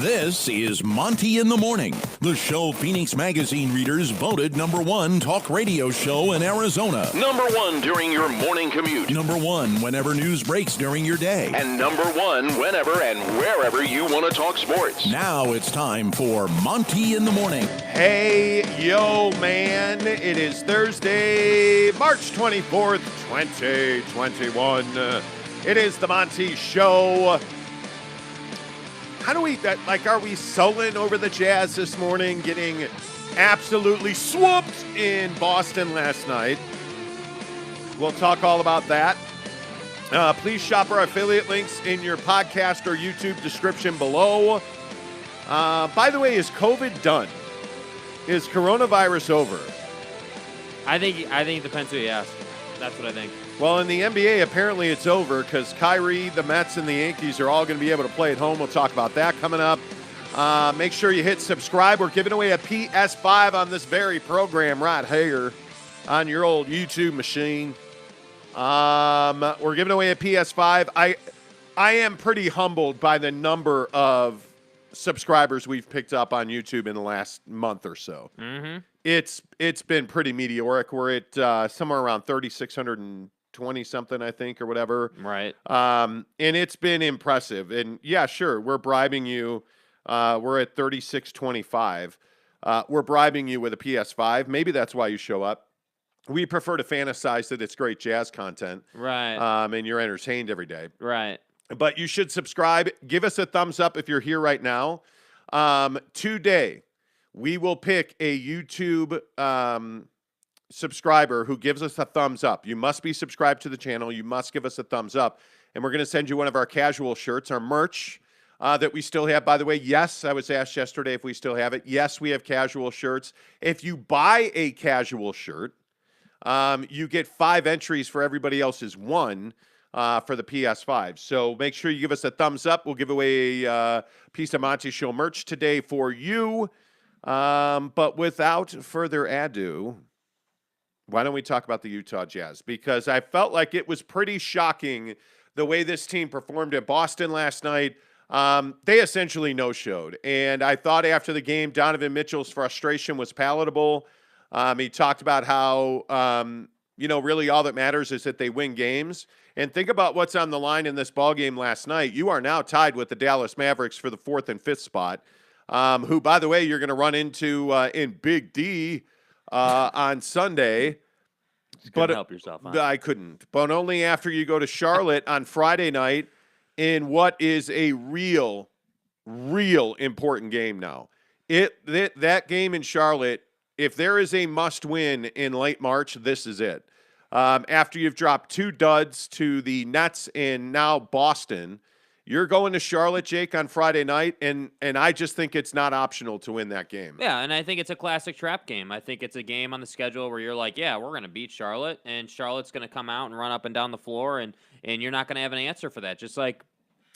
This is Monty in the Morning, the show Phoenix Magazine readers voted #1 talk radio show in Arizona. #1 during your morning commute. #1 whenever news breaks during your day. And #1 whenever and wherever you want to talk sports. Now it's time for Monty in the Morning. Hey, yo, man. It is Thursday, March 24th, 2021. It is the Monty Show. How do we, are we sullen over the Jazz this morning, getting absolutely swooped in Boston last night? We'll talk all about that. Please shop our affiliate links in your podcast or YouTube description below. By the way, is COVID done? Is coronavirus over? I think it depends who you ask. That's what I think. Well, in the NBA, apparently it's over because Kyrie, the Mets, and the Yankees are all going to be able to play at home. We'll talk about that coming up. Make sure you hit subscribe. We're giving away a PS5 on this very program right here on your old YouTube machine. We're giving away a PS5. I am pretty humbled by the number of subscribers we've picked up on YouTube in the last month or so. Mm-hmm. It's been pretty meteoric. We're at somewhere around 3,620 something, I think, or whatever. Right. And it's been impressive. And yeah, sure, we're bribing you. We're at 3,625. We're bribing you with a PS5. Maybe that's why you show up. We prefer to fantasize that it's great jazz content. Right. And you're entertained every day. Right. But you should subscribe. Give us a thumbs up if you're here right now. Today, we will pick a YouTube subscriber who gives us a thumbs up. You must be subscribed to the channel. You must give us a thumbs up. And we're going to send you one of our casual shirts, our merch that we still have. By the way, yes, I was asked yesterday if we still have it. Yes, we have casual shirts. If you buy a casual shirt, you get 5 entries for everybody else's 1 for the PS5. So make sure you give us a thumbs up. We'll give away a piece of Monty Show merch today for you. But without further ado, why don't we talk about the Utah Jazz? Because I felt like it was pretty shocking the way this team performed at Boston last night. They essentially no-showed. And I thought after the game, Donovan Mitchell's frustration was palatable. He talked about how, really all that matters is that they win games. And think about what's on the line in this ballgame last night. You are now tied with the Dallas Mavericks for the 4th and 5th spot. Who, by the way, you're going to run into in Big D on Sunday. But help yourself. Huh? I couldn't. But only after you go to Charlotte on Friday night in what is a real important game now. That game in Charlotte, if there is a must-win in late March, this is it. After you've dropped 2 duds to the Nets and now Boston, you're going to Charlotte, Jake, on Friday night, and I just think it's not optional to win that game. Yeah, and I think it's a classic trap game. I think it's a game on the schedule where you're like, yeah, we're going to beat Charlotte, and Charlotte's going to come out and run up and down the floor, and you're not going to have an answer for that. Just like,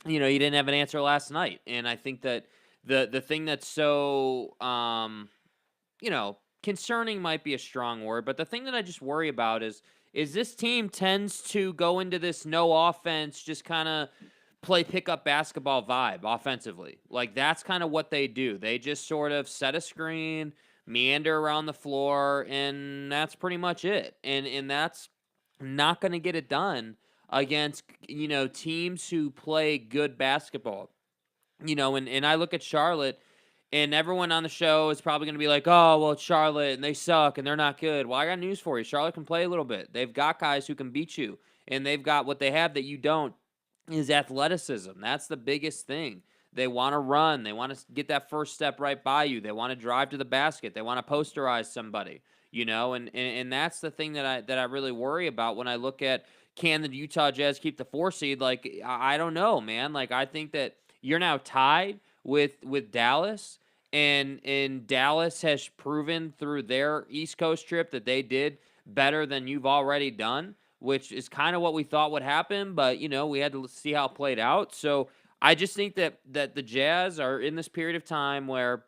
you didn't have an answer last night. And I think that the thing that's so, concerning might be a strong word, but the thing that I just worry about is this team tends to go into this no offense, just kind of play pickup basketball vibe offensively. Like, that's kind of what they do. They just sort of set a screen, meander around the floor, and that's pretty much it. And that's not going to get it done against, teams who play good basketball. And I look at Charlotte, and everyone on the show is probably going to be like, oh, well, it's Charlotte, and they suck, and they're not good. Well, I got news for you. Charlotte can play a little bit. They've got guys who can beat you, and they've got what they have that you don't. Is athleticism. That's the biggest thing. They want to run. They want to get that first step right by you. They want to drive to the basket. They want to posterize somebody, and that's the thing that I really worry about when I look at, can the Utah Jazz keep the 4 seed? Like, I don't know, man. Like, I think that you're now tied with Dallas, and Dallas has proven through their East Coast trip that they did better than you've already done, which is kind of what we thought would happen, but, we had to see how it played out. So I just think that the Jazz are in this period of time where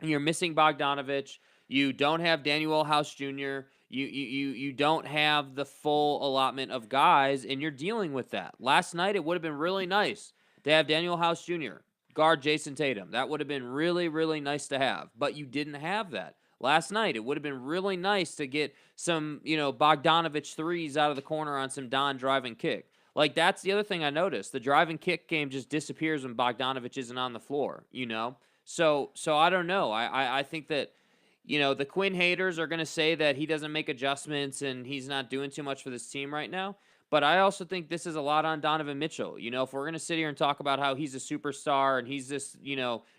you're missing Bogdanovich, you don't have Daniel House Jr., you don't have the full allotment of guys, and you're dealing with that. Last night, it would have been really nice to have Daniel House Jr., guard Jason Tatum. That would have been really, really nice to have, but you didn't have that. Last night, it would have been really nice to get some, Bogdanovich threes out of the corner on some Don driving kick. Like, that's the other thing I noticed. The driving kick game just disappears when Bogdanovich isn't on the floor, So I don't know. I think that, the Quinn haters are going to say that he doesn't make adjustments and he's not doing too much for this team right now. But I also think this is a lot on Donovan Mitchell. If we're going to sit here and talk about how he's a superstar and he's this,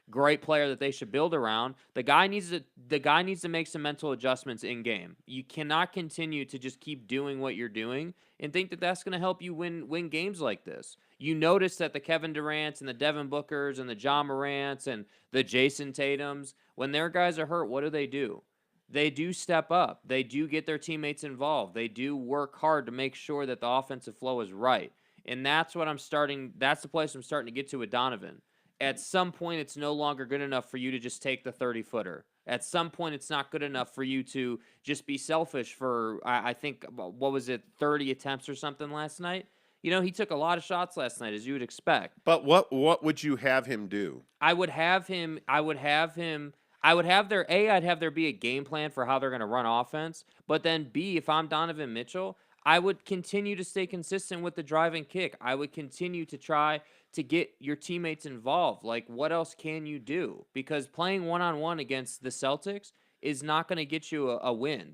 great player that they should build around, the guy needs to make some mental adjustments in game. You cannot continue to just keep doing what you're doing and think that that's going to help you win games like this. You notice that the Kevin Durant's and the Devin Bookers and the John Morant's and the Jason Tatums, when their guys are hurt, what do? They do step up. They do get their teammates involved. They do work hard to make sure that the offensive flow is right. And that's the place I'm starting to get to with Donovan. At some point, it's no longer good enough for you to just take the 30-footer. At some point, it's not good enough for you to just be selfish for, I think, 30 attempts or something last night? He took a lot of shots last night, as you would expect. But what would you have him do? I'd have there be a game plan for how they're going to run offense. But then B, if I'm Donovan Mitchell, I would continue to stay consistent with the driving kick. I would continue to try to get your teammates involved. Like, what else can you do? Because playing one-on-one against the Celtics is not going to get you a win.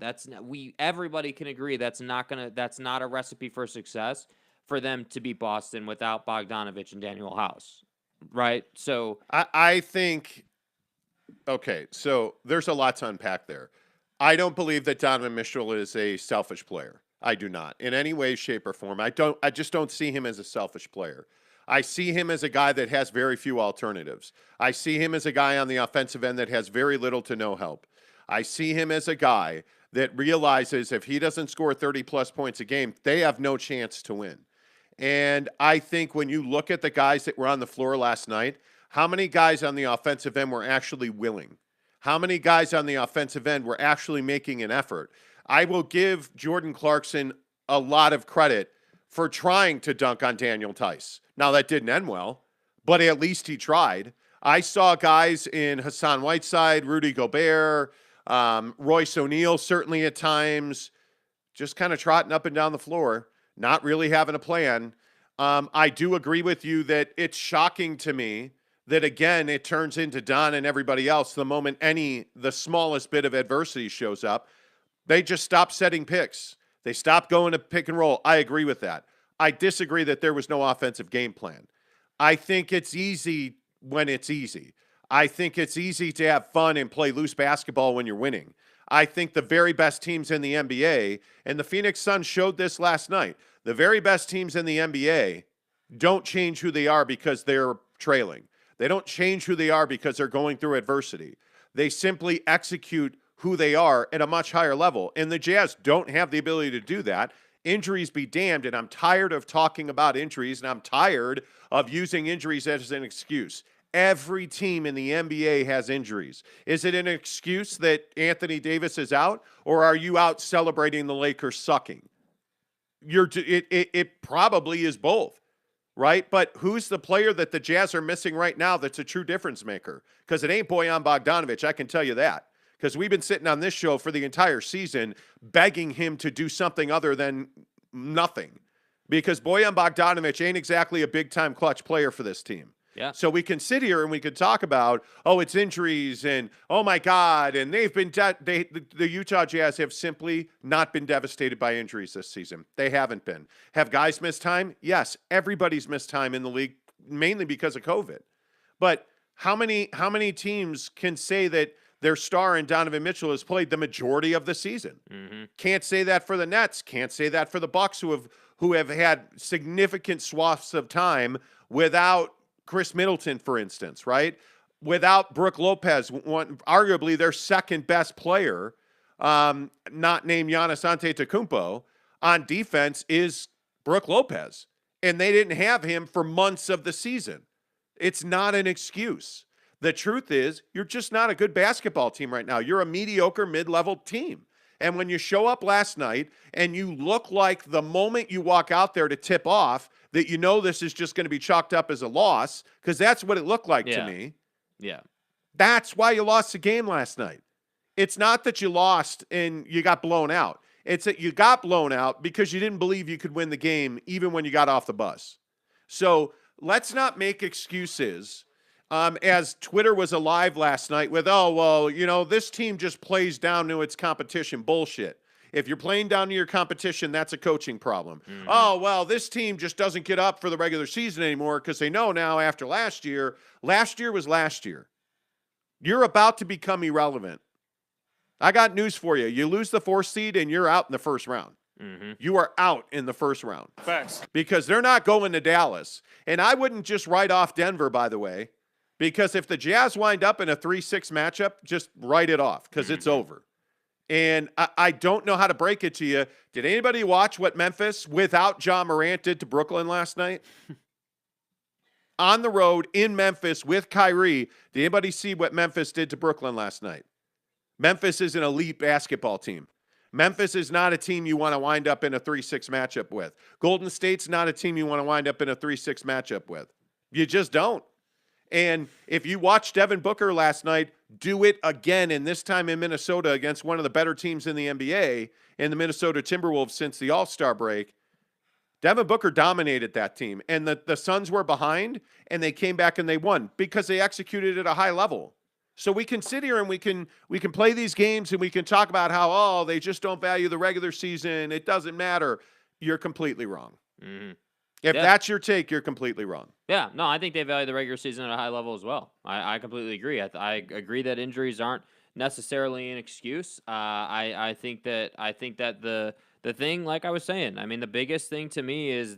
Everybody can agree that's not a recipe for success for them to beat Boston without Bogdanovich and Daniel House, right? So I think, okay, so there's a lot to unpack there. I don't believe that Donovan Mitchell is a selfish player. I do not, in any way, shape, or form. I just don't see him as a selfish player. I see him as a guy that has very few alternatives. I see him as a guy on the offensive end that has very little to no help. I see him as a guy that realizes if he doesn't score 30-plus points a game, they have no chance to win. And I think when you look at the guys that were on the floor last night, how many guys on the offensive end were actually willing? How many guys on the offensive end were actually making an effort? I will give Jordan Clarkson a lot of credit for trying to dunk on Daniel Tice. Now, that didn't end well, but at least he tried. I saw guys in Hassan Whiteside, Rudy Gobert, Royce O'Neal, certainly at times, just kind of trotting up and down the floor, not really having a plan. I do agree with you that it's shocking to me that, again, it turns into Don and everybody else the moment the smallest bit of adversity shows up. They just stop setting picks. They stop going to pick and roll. I agree with that. I disagree that there was no offensive game plan. I think it's easy when it's easy. I think it's easy to have fun and play loose basketball when you're winning. I think the very best teams in the NBA, and the Phoenix Suns showed this last night, the very best teams in the NBA don't change who they are because they're trailing. They don't change who they are because they're going through adversity. They simply execute who they are at a much higher level. And the Jazz don't have the ability to do that. Injuries be damned, and I'm tired of talking about injuries, and I'm tired of using injuries as an excuse. Every team in the NBA has injuries. Is it an excuse that Anthony Davis is out, or are you out celebrating the Lakers sucking? It probably is both, right? But who's the player that the Jazz are missing right now that's a true difference maker? Because it ain't Bojan Bogdanović, I can tell you that. Because we've been sitting on this show for the entire season begging him to do something other than nothing. Because Bojan Bogdanović ain't exactly a big-time clutch player for this team. Yeah. So we can sit here and we could talk about, oh, it's injuries and, oh, my God, and they've been the Utah Jazz have simply not been devastated by injuries this season. They haven't been. Have guys missed time? Yes, everybody's missed time in the league, mainly because of COVID. But how many teams can say that their star in Donovan Mitchell has played the majority of the season? Mm-hmm. Can't say that for the Nets. Can't say that for the Bucks, who have had significant swaths of time without Chris Middleton, for instance, right? Without Brook Lopez, arguably their second best player, not named Giannis Antetokounmpo, on defense is Brook Lopez. And they didn't have him for months of the season. It's not an excuse. The truth is, you're just not a good basketball team right now. You're a mediocre mid-level team. And when you show up last night and you look like the moment you walk out there to tip off that you know this is just going to be chalked up as a loss, because that's what it looked like to me. Yeah. That's why you lost the game last night. It's not that you lost and you got blown out. It's that you got blown out because you didn't believe you could win the game even when you got off the bus. So let's not make excuses. As Twitter was alive last night with, oh, well, this team just plays down to its competition. Bullshit. If you're playing down to your competition, that's a coaching problem. Mm-hmm. Oh, well, this team just doesn't get up for the regular season anymore because they know now after last year was last year. You're about to become irrelevant. I got news for you. You lose the 4th seed and you're out in the first round. Mm-hmm. You are out in the first round. Facts. Because they're not going to Dallas. And I wouldn't just write off Denver, by the way, because if the Jazz wind up in a 3-6 matchup, just write it off because it's over. And I don't know how to break it to you. Did anybody watch what Memphis without Ja Morant did to Brooklyn last night? On the road in Memphis with Kyrie, did anybody see what Memphis did to Brooklyn last night? Memphis is an elite basketball team. Memphis is not a team you want to wind up in a 3-6 matchup with. Golden State's not a team you want to wind up in a 3-6 matchup with. You just don't. And if you watched Devin Booker last night, do it again, and this time in Minnesota against one of the better teams in the NBA, in the Minnesota Timberwolves since the All-Star break. Devin Booker dominated that team, and the Suns were behind, and they came back and they won because they executed at a high level. So we can sit here and we can play these games and we can talk about how, oh, they just don't value the regular season. It doesn't matter. You're completely wrong. Mm-hmm. If that's your take, you're completely wrong. Yeah, no, I think they value the regular season at a high level as well. I completely agree. I agree that injuries aren't necessarily an excuse. I think that the thing, like I was saying, I mean, the biggest thing to me is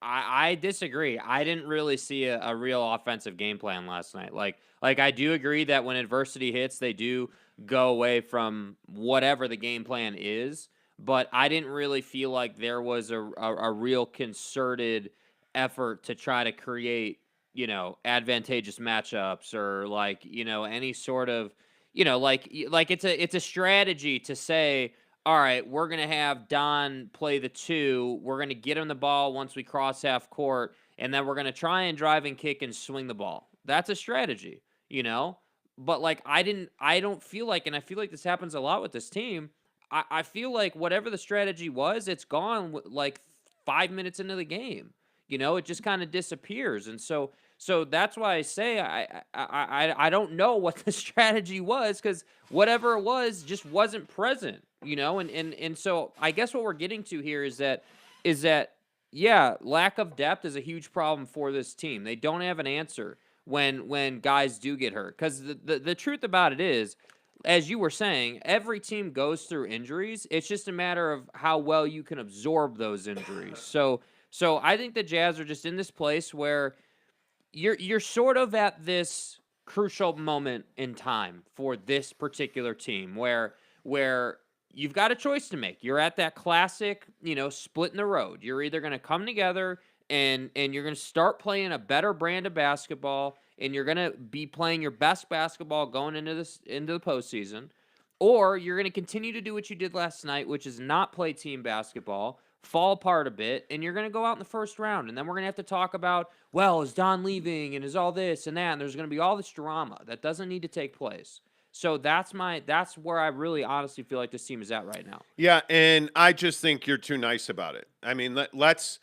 I disagree. I didn't really see a real offensive game plan last night. Like I do agree that when adversity hits, they do go away from whatever the game plan is. But I didn't really feel like there was a real concerted effort to try to create, advantageous matchups or any sort of, it's a strategy to say, all right, we're going to have Don play the 2. We're going to get him the ball once we cross half court, and then we're going to try and drive and kick and swing the ball. That's a strategy, But I don't feel like, and I feel like this happens a lot with this team. I feel like whatever the strategy was, it's gone 5 minutes into the game. It just kind of disappears. And so that's why I say I don't know what the strategy was, because whatever it was just wasn't present, and so I guess what we're getting to here is that lack of depth is a huge problem for this team. They don't have an answer when guys do get hurt, because the truth about it is, as you were saying, every team goes through injuries. It's just a matter of how well you can absorb those injuries. So I think the Jazz are just in this place where you're sort of at this crucial moment in time for this particular team where you've got a choice to make. You're at that classic, split in the road. You're either going to come together and you're going to start playing a better brand of basketball, and you're going to be playing your best basketball going into the postseason, or you're going to continue to do what you did last night, which is not play team basketball, fall apart a bit, and you're going to go out in the first round. And then we're going to have to talk about, well, is Don leaving, and is all this and that, and there's going to be all this drama that doesn't need to take place. So that's where I really honestly feel like this team is at right now. Yeah, and I just think you're too nice about it. I mean, let's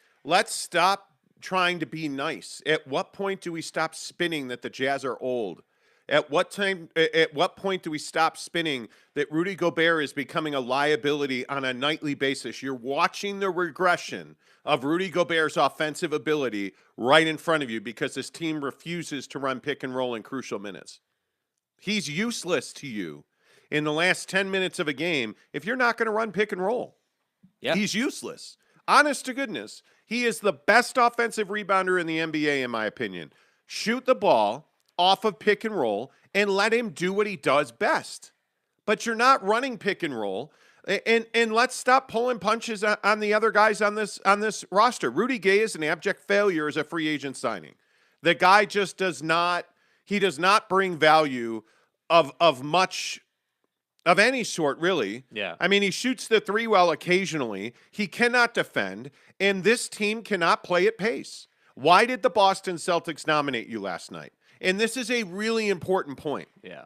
stop trying to be nice. At what point do we stop spinning that the Jazz are old? At what point do we stop spinning that Rudy Gobert is becoming a liability on a nightly basis? You're watching the regression of Rudy Gobert's offensive ability right in front of you because this team refuses to run pick and roll in crucial minutes. He's useless to you in the last 10 minutes of a game if you're not going to run pick and roll. Yep. He's useless. Honest to goodness, he is the best offensive rebounder in the NBA, in my opinion. Shoot the ball off of pick and roll and let him do what he does best. But you're not running pick and roll. And let's stop pulling punches on the other guys on this roster. Rudy Gay is an abject failure as a free agent signing. The guy just does not bring value of much of any sort, really. Yeah. I mean, he shoots the three well occasionally. He cannot defend, and this team cannot play at pace. Why did the Boston Celtics nominate you last night? And this is a really important point. Yeah.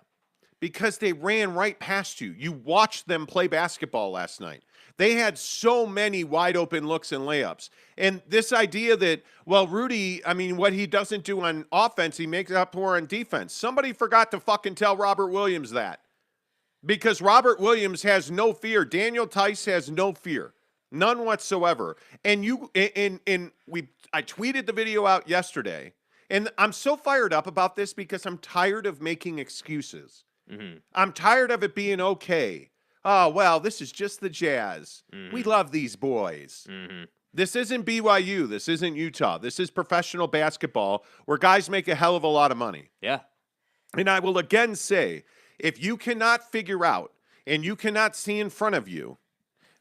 Because they ran right past you. You watched them play basketball last night. They had so many wide open looks and layups. And this idea that, well, Rudy, I mean, what he doesn't do on offense, he makes up for on defense. Somebody forgot to fucking tell Robert Williams that. Because Robert Williams has no fear. Daniel Tice has no fear. None whatsoever. And I tweeted the video out yesterday. And I'm so fired up about this because I'm tired of making excuses. Mm-hmm. I'm tired of it being okay. Oh, well, this is just the Jazz. Mm-hmm. We love these boys. Mm-hmm. This isn't BYU. This isn't Utah. This is professional basketball where guys make a hell of a lot of money. Yeah. And I will again say, if you cannot figure out and you cannot see in front of you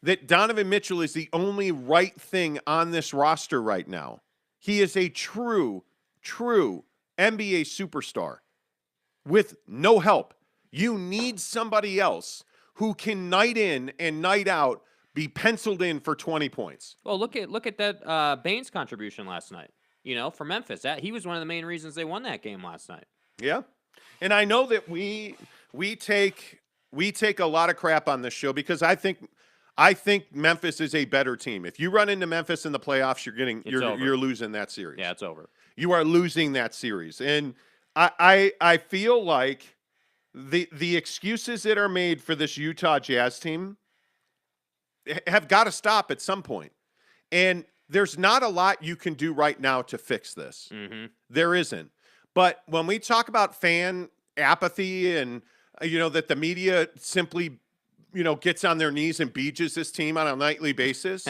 that Donovan Mitchell is the only right thing on this roster right now, he is a true NBA superstar with no help. You need somebody else who can night in and night out be penciled in for 20 points. Well, look at that Baines contribution last night. For Memphis, he was one of the main reasons they won that game last night. Yeah, and I know that we take a lot of crap on this show because I think Memphis is a better team. If you run into Memphis in the playoffs, you're losing that series. Yeah, it's over. You are losing that series, and I feel like the excuses that are made for this Utah Jazz team have got to stop at some point. And there's not a lot you can do right now to fix this. Mm-hmm. There isn't. But when we talk about fan apathy and that the media simply gets on their knees and beaches this team on a nightly basis.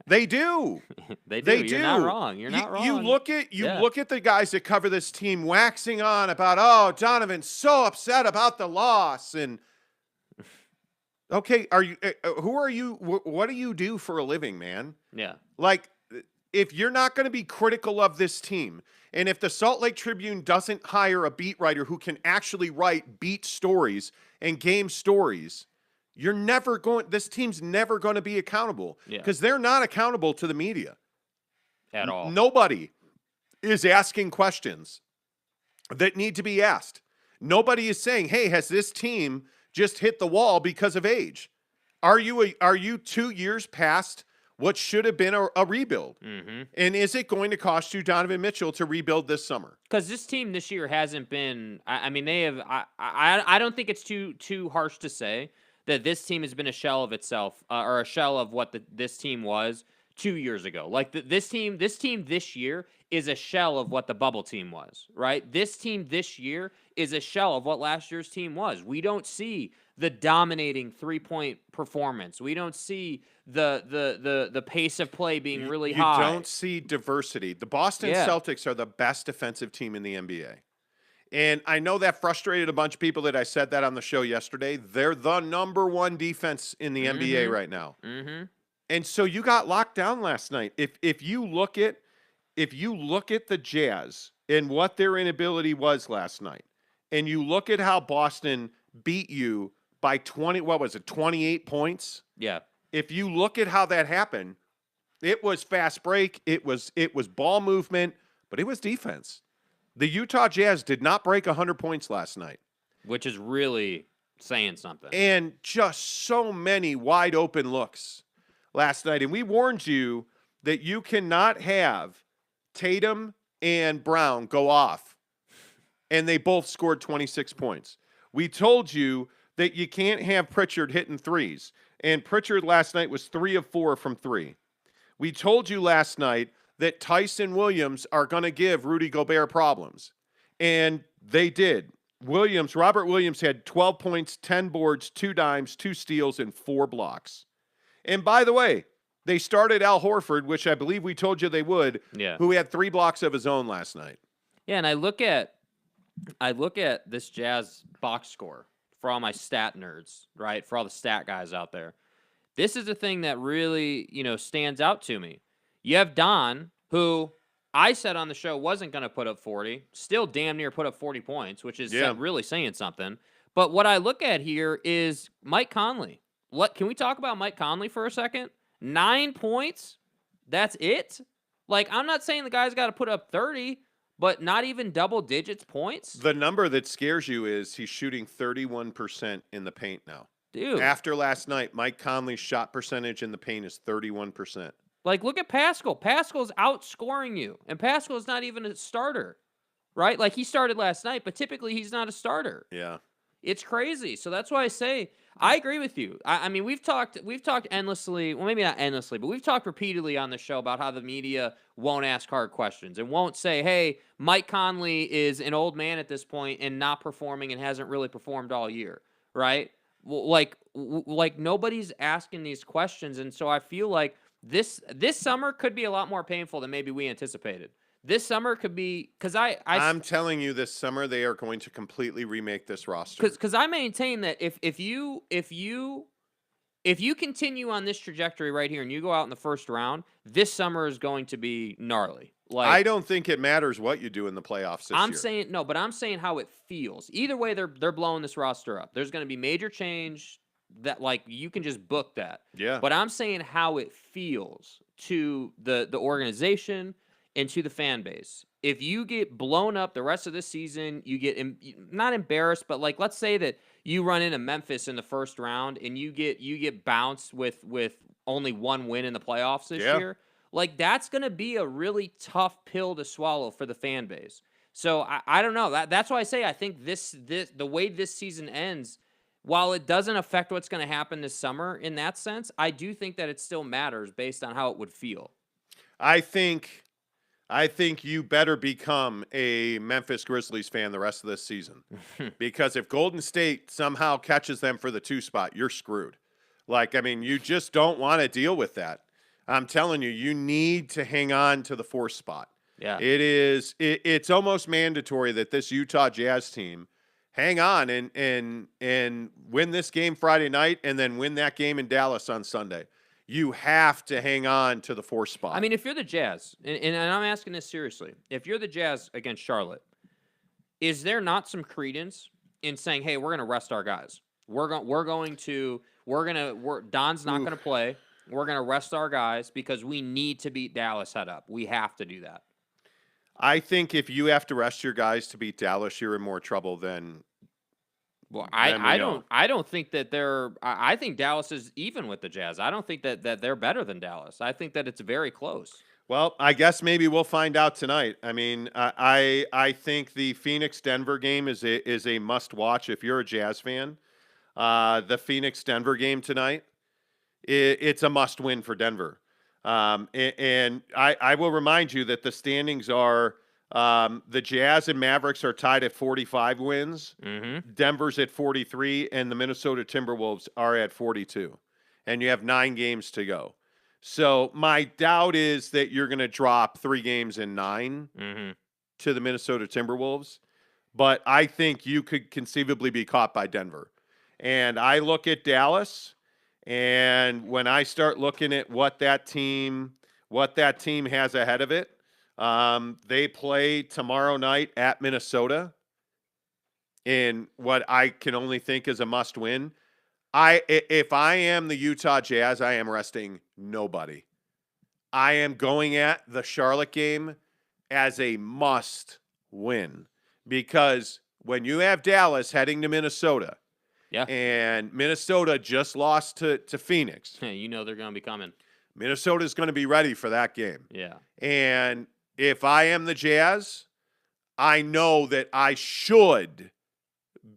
They do. They do. They You're not wrong. You're not wrong. You look at the guys that cover this team waxing on about, oh, Donovan's so upset about the loss. And okay, who are you? What do you do for a living, man? Yeah. Like, if you're not going to be critical of this team, and if the Salt Lake Tribune doesn't hire a beat writer who can actually write beat stories and game stories, this team's never going to be accountable because they're not accountable to the media at all. Nobody is asking questions that need to be asked. Nobody is saying, hey, has this team just hit the wall because of age? Are you 2 years past what should have been a rebuild? Mm-hmm. And is it going to cost you Donovan Mitchell to rebuild this summer? Because this team this year hasn't been, I mean, they have, I don't think it's too harsh to say that this team has been a shell of itself, or a shell of what this team was 2 years ago. Like this team this year is a shell of what the bubble team was, right? This team this year is a shell of what last year's team was. We don't see the dominating 3-point performance. We don't see the pace of play being really high. You don't see diversity. The Boston Celtics are the best defensive team in the NBA. And I know that frustrated a bunch of people that I said that on the show yesterday. They're the number one defense in the NBA right now. Mm-hmm. And so you got locked down last night. If you look at the Jazz and what their inability was last night, and you look at how Boston beat you by 28 points? Yeah. If you look at how that happened, it was fast break, it was ball movement, but it was defense. The Utah Jazz did not break 100 points last night. Which is really saying something. And just so many wide open looks last night. And we warned you that you cannot have Tatum and Brown go off. And they both scored 26 points. We told you that you can't have Pritchard hitting threes. And Pritchard last night was 3 of 4 from 3. We told you last night that Tyson Williams are going to give Rudy Gobert problems. And they did. Robert Williams had 12 points, 10 boards, 2 dimes, 2 steals, and 4 blocks. And by the way, they started Al Horford, which I believe we told you they would, who had 3 blocks of his own last night. Yeah, and I look at this Jazz box score for all my stat nerds, right? For all the stat guys out there. This is the thing that really, stands out to me. You have Don, who I said on the show wasn't going to put up 40, still damn near put up 40 points, which is really saying something. But what I look at here is Mike Conley. Can we talk about Mike Conley for a second? 9 points? That's it? Like, I'm not saying the guy's got to put up 30, but not even double digits points? The number that scares you is he's shooting 31% in the paint now. Dude. After last night, Mike Conley's shot percentage in the paint is 31%. Like, look at Pascal. Pascal's outscoring you, and Pascal's not even a starter, right? Like, he started last night, but typically he's not a starter. Yeah. It's crazy. So that's why I say I agree with you. I mean, we've talked endlessly. Well, maybe not endlessly, but we've talked repeatedly on the show about how the media won't ask hard questions and won't say, "Hey, Mike Conley is an old man at this point and not performing and hasn't really performed all year," right? Like nobody's asking these questions, and so I feel like this summer could be a lot more painful than maybe we anticipated. This summer could be because I'm telling you, this summer they are going to completely remake this roster. Because I maintain that if you continue on this trajectory right here and you go out in the first round, this summer is going to be gnarly. Like, I don't think it matters what you do in the playoffs this year. But I'm saying how it feels. Either way, they're blowing this roster up. There's going to be major change that, like, you can just book that. Yeah. But I'm saying how it feels to the organization and to the fan base. If you get blown up the rest of this season, you get not embarrassed, but like, let's say that you run into Memphis in the first round and you get bounced with only one win in the playoffs this year. Like, that's going to be a really tough pill to swallow for the fan base. So I don't know. That's why I say I think this the way this season ends, while it doesn't affect what's going to happen this summer in that sense, I do think that it still matters based on how it would feel. I think you better become a Memphis Grizzlies fan the rest of this season. Because if Golden State somehow catches them for the 2 spot, you're screwed. Like, I mean, you just don't want to deal with that. I'm telling you, you need to hang on to the 4 spot. Yeah. It's almost mandatory that this Utah Jazz team hang on and win this game Friday night and then win that game in Dallas on Sunday. You have to hang on to the 4 spot. I mean, if you're the Jazz, and I'm asking this seriously, if you're the Jazz against Charlotte, is there not some credence in saying, "Hey, we're going to rest our guys. Don's not going to play. We're going to rest our guys because we need to beat Dallas head up. We have to do that." I think if you have to rest your guys to beat Dallas, you're in more trouble than. Well, I don't think that I think Dallas is even with the Jazz. I don't think that they're better than Dallas. I think that it's very close. Well, I guess maybe we'll find out tonight. I mean, I think the Phoenix-Denver game is a must-watch if you're a Jazz fan. The Phoenix-Denver game tonight, it's a must-win for Denver. And I will remind you that the standings are the Jazz and Mavericks are tied at 45 wins. Mm-hmm. Denver's at 43, and the Minnesota Timberwolves are at 42. And you have 9 games to go. So my doubt is that you're going to drop 3 games in 9 to the Minnesota Timberwolves. But I think you could conceivably be caught by Denver. And I look at Dallas, and when I start looking at what that team has ahead of it, they play tomorrow night at Minnesota in what I can only think is a must-win. If I am the Utah Jazz, I am resting nobody. I am going at the Charlotte game as a must-win because when you have Dallas heading to Minnesota, and Minnesota just lost to Phoenix, you know they're going to be coming. Minnesota's going to be ready for that game. Yeah. And if I am the Jazz, I know that I should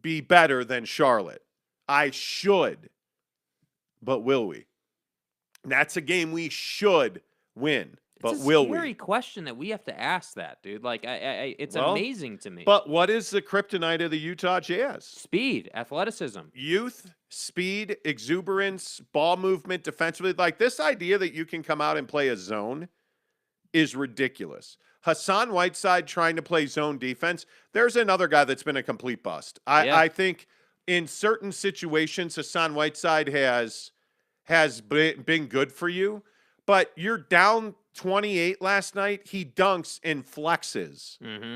be better than Charlotte. I should. But will we? That's a game we should win. But will we? It's a scary question that we have to ask that, dude. Like, it's amazing to me. But what is the kryptonite of the Utah Jazz? Speed, athleticism. Youth, speed, exuberance, ball movement, defensively. Like, this idea that you can come out and play a zone is ridiculous. Hassan Whiteside trying to play zone defense. There's another guy that's been a complete bust. I think in certain situations, Hassan Whiteside has been good for you, but you're down 28 last night. He dunks and flexes. Mm-hmm.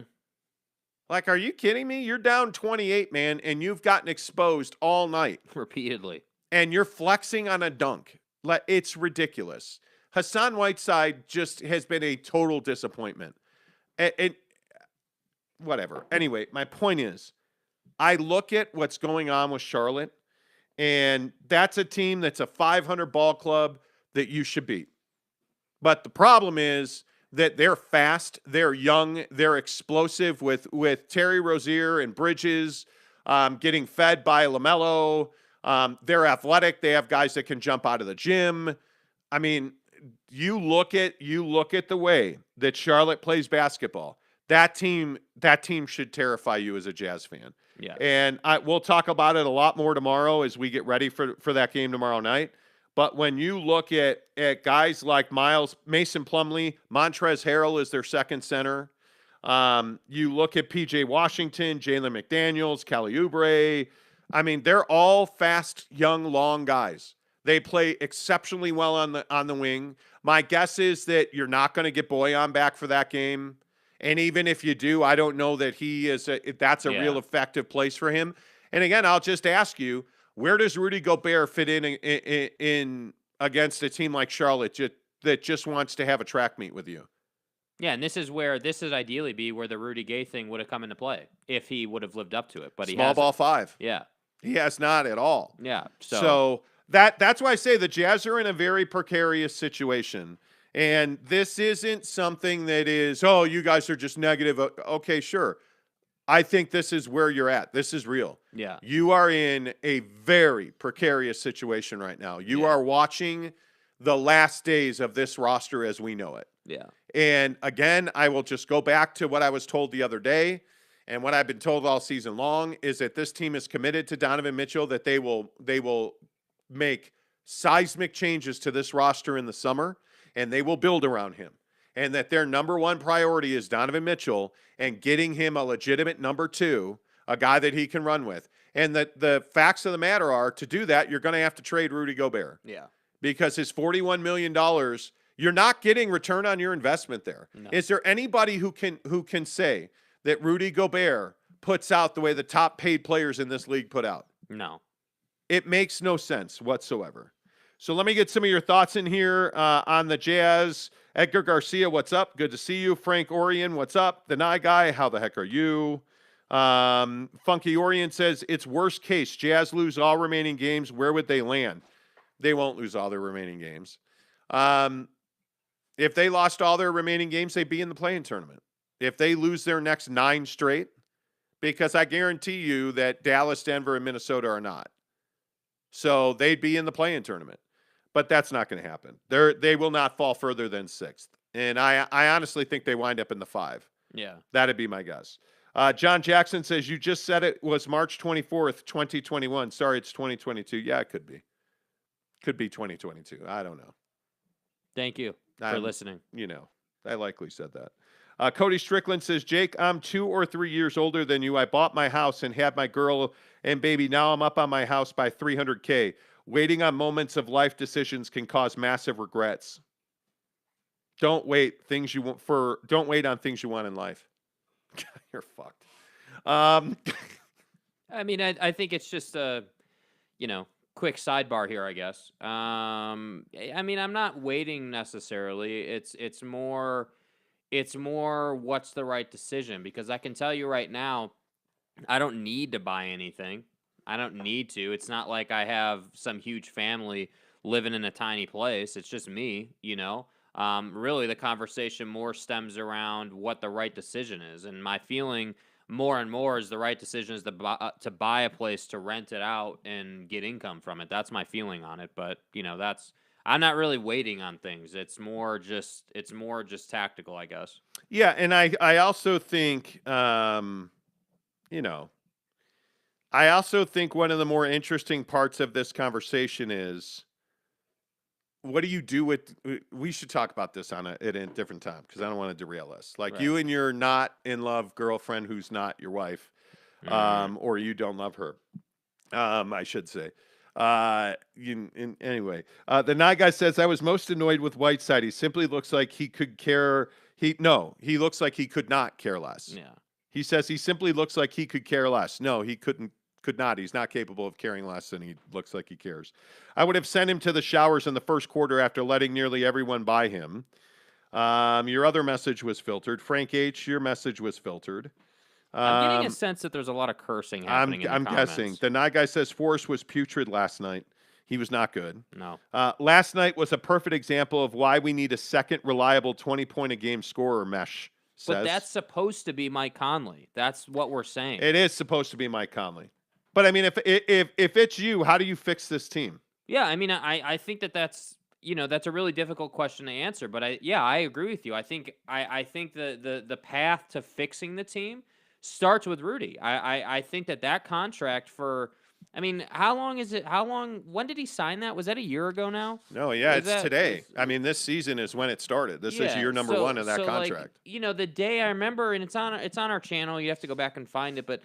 Like, are you kidding me? You're down 28, man, and you've gotten exposed all night. Repeatedly. And you're flexing on a dunk. It's ridiculous. Hassan Whiteside just has been a total disappointment. And whatever. Anyway, my point is, I look at what's going on with Charlotte, and that's a team that's a 500 ball club that you should beat. But the problem is that they're fast, they're young, they're explosive with Terry Rozier and Bridges getting fed by LaMelo. They're athletic. They have guys that can jump out of the gym. I mean, you look at the way that Charlotte plays basketball. That team should terrify you as a Jazz fan. Yeah. And we'll talk about it a lot more tomorrow as we get ready for that game tomorrow night. But when you look at guys like Mason Plumlee, Montrezl Harrell is their second center. You look at P.J. Washington, Jalen McDaniels, Kelly Oubre. I mean, they're all fast, young, long guys. They play exceptionally well on the wing. My guess is that you're not going to get Boyan back for that game. And even if you do, I don't know that that's a real effective place for him. And again, I'll just ask you, where does Rudy Gobert fit in against a team like Charlotte that just wants to have a track meet with you? Yeah, and this is ideally be where the Rudy Gay thing would have come into play if he would have lived up to it. But he small ball 5. Yeah, he has not at all. Yeah, so that's why I say the Jazz are in a very precarious situation. And this isn't something that is, oh, you guys are just negative. Okay, sure. I think this is where you're at. This is real. Yeah. You are in a very precarious situation right now. You are watching the last days of this roster as we know it. Yeah. And again, I will just go back to what I was told the other day and what I've been told all season long is that this team is committed to Donovan Mitchell, that they will make seismic changes to this roster in the summer, and they will build around him. And that their number one priority is Donovan Mitchell and getting him a legitimate number 2, a guy that he can run with. And that the facts of the matter are, to do that, you're going to have to trade Rudy Gobert. Yeah. Because his $41 million, you're not getting return on your investment there. No. Is there anybody who can say that Rudy Gobert puts out the way the top paid players in this league put out? No. It makes no sense whatsoever. So let me get some of your thoughts in here on the Jazz. Edgar Garcia, what's up? Good to see you. Frank Orion, what's up? The Nye Guy, how the heck are you? Funky Orion says, it's worst case. Jazz lose all remaining games. Where would they land? They won't lose all their remaining games. If they lost all their remaining games, they'd be in the play-in tournament. If they lose their next 9 straight, because I guarantee you that Dallas, Denver, and Minnesota are not. So they'd be in the play-in tournament. But that's not going to happen. They will not fall further than 6th. And I honestly think they wind up in the 5. Yeah. That'd be my guess. John Jackson says, you just said it was March 24th, 2021. Sorry, it's 2022. Yeah, it could be. Could be 2022. I don't know. Thank you for listening. You know, I likely said that. Cody Strickland says, Jake, I'm 2 or 3 years older than you. I bought my house and had my girl and baby. Now I'm up on my house by $300K. Waiting on moments of life decisions can cause massive regrets. Don't wait on things you want in life. You're fucked. I mean, I think it's just a, quick sidebar here, I guess. I mean, I'm not waiting necessarily. It's more what's the right decision, because I can tell you right now, I don't need to buy anything. I don't need to. It's not like I have some huge family living in a tiny place. It's just me, Really, the conversation more stems around what the right decision is. And my feeling more and more is the right decision is to buy a place, to rent it out, and get income from it. That's my feeling on it. But, I'm not really waiting on things. It's more just tactical, I guess. Yeah, and I also think, I also think one of the more interesting parts of this conversation is, what do you do with? We should talk about this at a different time, because I don't want to derail us. Like, right. You and your not in love girlfriend who's not your wife, or you don't love her, I should say. Anyway, the Nye Guy says, I was most annoyed with Whiteside. He simply looks like he could care. He looks like he could not care less. Yeah. He says he simply looks like he could care less. No, he could not. He's not capable of caring less than he looks like he cares. I would have sent him to the showers in the first quarter after letting nearly everyone buy him. Your other message was filtered. Frank H., your message was filtered. I'm getting a sense that there's a lot of cursing happening in the comments. Guessing. The night guy says Forrest was putrid last night. He was not good. No. Last night was a perfect example of why we need a second reliable 20-point-a-game scorer, Mesh says. But that's supposed to be Mike Conley. That's what we're saying. It is supposed to be Mike Conley. But, I mean, if it's you, how do you fix this team? Yeah, I mean, I think that's a really difficult question to answer. But I agree with you. I think the path to fixing the team starts with Rudy. I think that contract for, I mean, how long is it? When did he sign that? Was that a year ago now? No, yeah, it's today. I mean, this season is when it started. This is year number 1 of that contract. Like, the day I remember, and it's on our channel. You have to go back and find it. But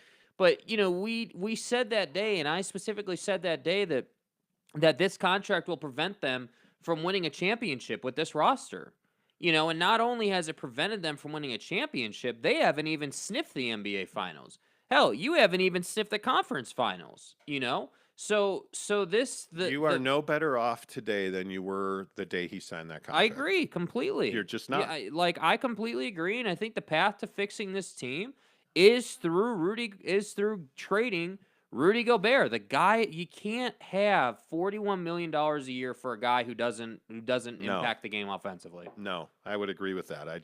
we said that day, and I specifically said that day that this contract will prevent them from winning a championship with this roster. And not only has it prevented them from winning a championship, they haven't even sniffed the NBA Finals. Hell, you haven't even sniffed the conference finals, So you are no better off today than you were the day he signed that contract. I agree completely. You're just not. Yeah, I completely agree, and I think the path to fixing this team is through trading Rudy Gobert. The guy, you can't have $41 million a year for a guy who doesn't impact the game offensively. No, I would agree with that. I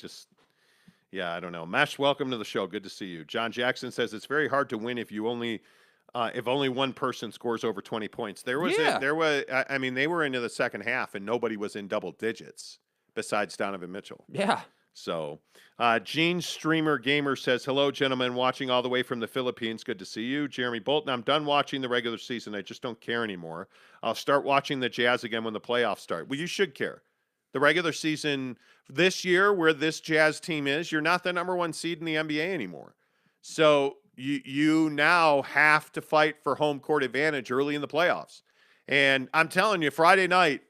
don't know. Mesh, welcome to the show. Good to see you. John Jackson says it's very hard to win if only one person scores over 20 points. They were into the second half and nobody was in double digits besides Donovan Mitchell. Yeah. So, Gene Streamer Gamer says, hello, gentlemen, watching all the way from the Philippines. Good to see you. Jeremy Bolton, I'm done watching the regular season. I just don't care anymore. I'll start watching the Jazz again when the playoffs start. Well, you should care. The regular season this year, where this Jazz team is, you're not the number 1 seed in the NBA anymore. So you now have to fight for home court advantage early in the playoffs. And I'm telling you, Friday night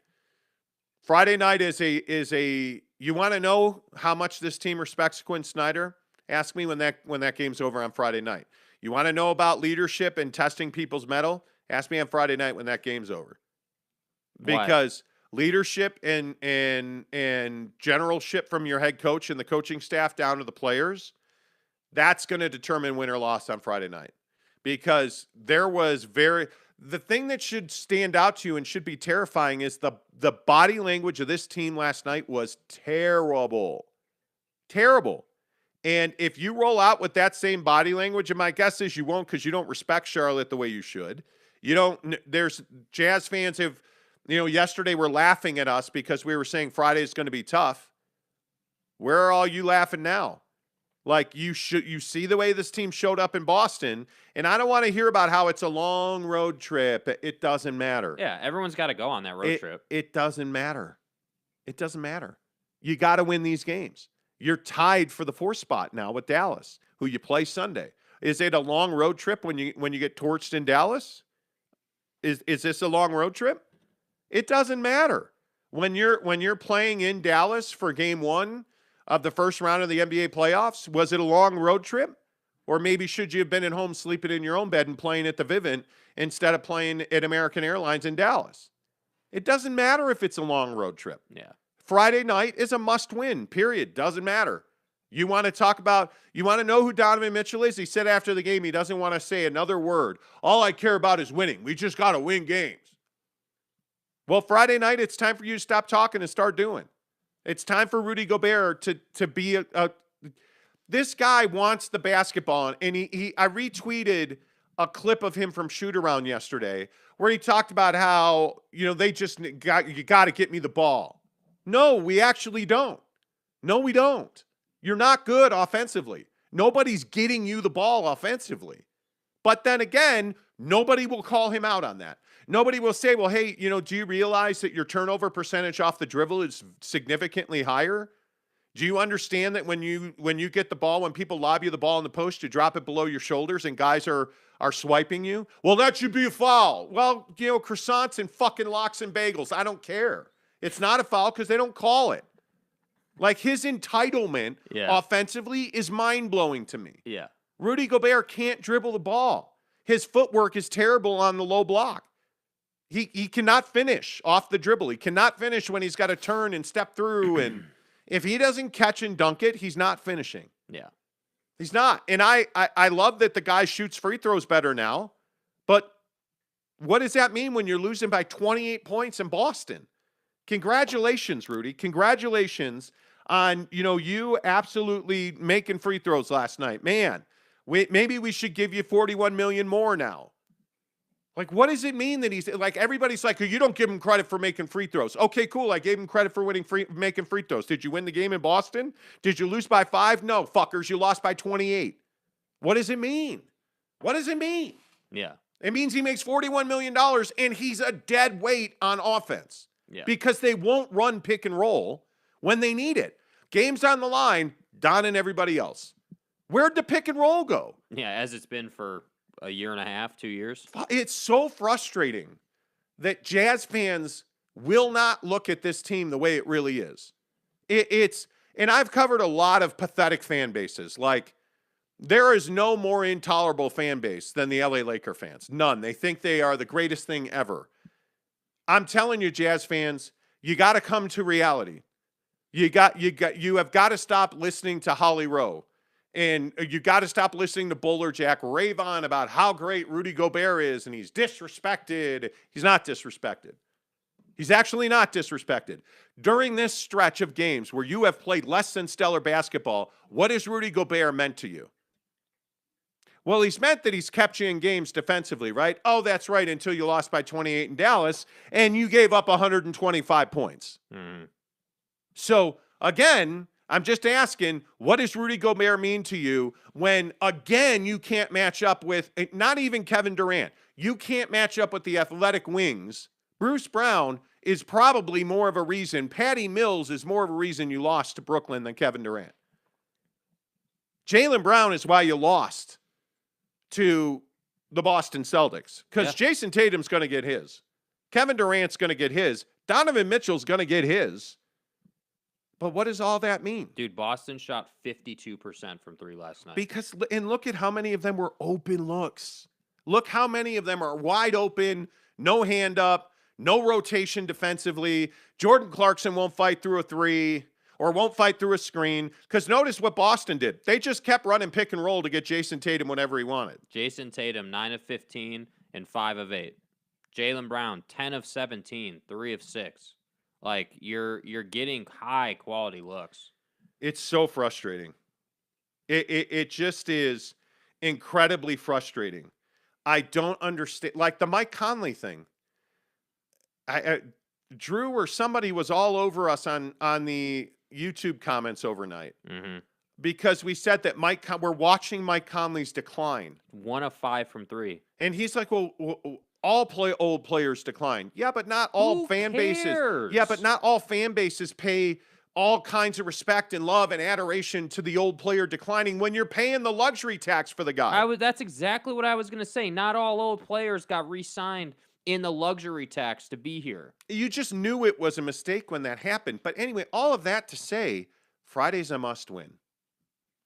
is a you want to know how much this team respects Quinn Snyder? Ask me when that game's over on Friday night. You want to know about leadership and testing people's mettle? Ask me on Friday night when that game's over. Because leadership and generalship from your head coach and the coaching staff down to the players, that's going to determine win or loss on Friday night. Because the thing that should stand out to you and should be terrifying is the body language of this team last night was terrible. Terrible. And if you roll out with that same body language, and my guess is you won't because you don't respect Charlotte the way you should. There's Jazz fans have, yesterday were laughing at us because we were saying Friday is going to be tough. Where are all you laughing now? Like, you see the way this team showed up in Boston, and I don't want to hear about how it's a long road trip. It doesn't matter. Yeah, everyone's got to go on that road trip. It doesn't matter. It doesn't matter. You got to win these games. You're tied for the 4th spot now with Dallas, who you play Sunday. Is it a long road trip when you get torched in Dallas? Is this a long road trip? It doesn't matter. When you're playing in Dallas for game 1 of the first round of the NBA playoffs, was it a long road trip? Or maybe should you have been at home sleeping in your own bed and playing at the Vivint instead of playing at American Airlines in Dallas? It doesn't matter if it's a long road trip. Yeah. Friday night is a must-win, period. Doesn't matter. You want to know who Donovan Mitchell is? He said after the game he doesn't want to say another word. All I care about is winning. We just got to win games. Well, Friday night, it's time for you to stop talking and start doing. It's time for Rudy Gobert to be this guy wants the basketball. And I retweeted a clip of him from shoot around yesterday where he talked about how, you got to get me the ball. No, we actually don't. No, we don't. You're not good offensively. Nobody's getting you the ball offensively. But then again, nobody will call him out on that. Nobody will say, well, hey, do you realize that your turnover percentage off the dribble is significantly higher? Do you understand that when you get the ball, when people lob you the ball in the post, you drop it below your shoulders and guys are swiping you? Well, that should be a foul. Well, croissants and fucking lox and bagels. I don't care. It's not a foul because they don't call it. Like, his entitlement offensively is mind-blowing to me. Yeah. Rudy Gobert can't dribble the ball. His footwork is terrible on the low block. He cannot finish off the dribble. He cannot finish when he's got to turn and step through. And if he doesn't catch and dunk it, he's not finishing. Yeah. He's not. And I love that the guy shoots free throws better now. But what does that mean when you're losing by 28 points in Boston? Congratulations, Rudy. Congratulations on, you absolutely making free throws last night. Man, maybe we should give you $41 million more now. Like, what does it mean that he's like, everybody's like, oh, you don't give him credit for making free throws. Okay, cool. I gave him credit for making free throws. Did you win the game in Boston? Did you lose by 5? No, fuckers. You lost by 28. What does it mean? What does it mean? Yeah. It means he makes $41 million and he's a dead weight on offense. Yeah. Because they won't run pick and roll when they need it. Game's on the line, Don and everybody else. Where'd the pick and roll go? Yeah, as it's been for a year and a half, 2 years. It's so frustrating that Jazz fans will not look at this team the way it really is. And I've covered a lot of pathetic fan bases. Like, there is no more intolerable fan base than the LA Laker fans. None. They think they are the greatest thing ever. I'm telling you, Jazz fans, you got to come to reality. You have got to stop listening to Holly Rowe. And you got to stop listening to Bowler Jack rave on about how great Rudy Gobert is and he's disrespected. He's not disrespected. He's actually not disrespected. During this stretch of games where you have played less than stellar basketball, what has Rudy Gobert meant to you? Well, he's meant that he's kept you in games defensively, right? Oh, that's right, until you lost by 28 in Dallas and you gave up 125 points. Mm-hmm. So, again, I'm just asking, what does Rudy Gobert mean to you when, again, you can't match up with, not even Kevin Durant, you can't match up with the athletic wings? Bruce Brown is probably more of a reason. Patty Mills is more of a reason you lost to Brooklyn than Kevin Durant. Jaylen Brown is why you lost to the Boston Celtics, because Jason Tatum's going to get his. Kevin Durant's going to get his. Donovan Mitchell's going to get his. But what does all that mean? Dude, Boston shot 52% from 3 last night. And look at how many of them were open looks. Look how many of them are wide open, no hand up, no rotation defensively. Jordan Clarkson won't fight through a 3 or won't fight through a screen. Because notice what Boston did. They just kept running pick and roll to get Jason Tatum whenever he wanted. Jason Tatum, 9 of 15 and 5 of 8. Jaylen Brown, 10 of 17, 3 of 6. Like, you're getting high quality looks. It's so frustrating. It just is incredibly frustrating. I don't understand. Like the Mike Conley thing. Drew or somebody was all over us on the YouTube comments overnight. Mm-hmm. Because we said that we're watching Mike Conley's decline. 1 of 5 from 3. And he's like, well, old players decline. Yeah, but not all fan bases. Yeah, but not all fan bases pay all kinds of respect and love and adoration to the old player declining when you're paying the luxury tax for the guy. That's exactly what I was going to say. Not all old players got re-signed in the luxury tax to be here. You just knew it was a mistake when that happened. But anyway, all of that to say, Friday's a must win.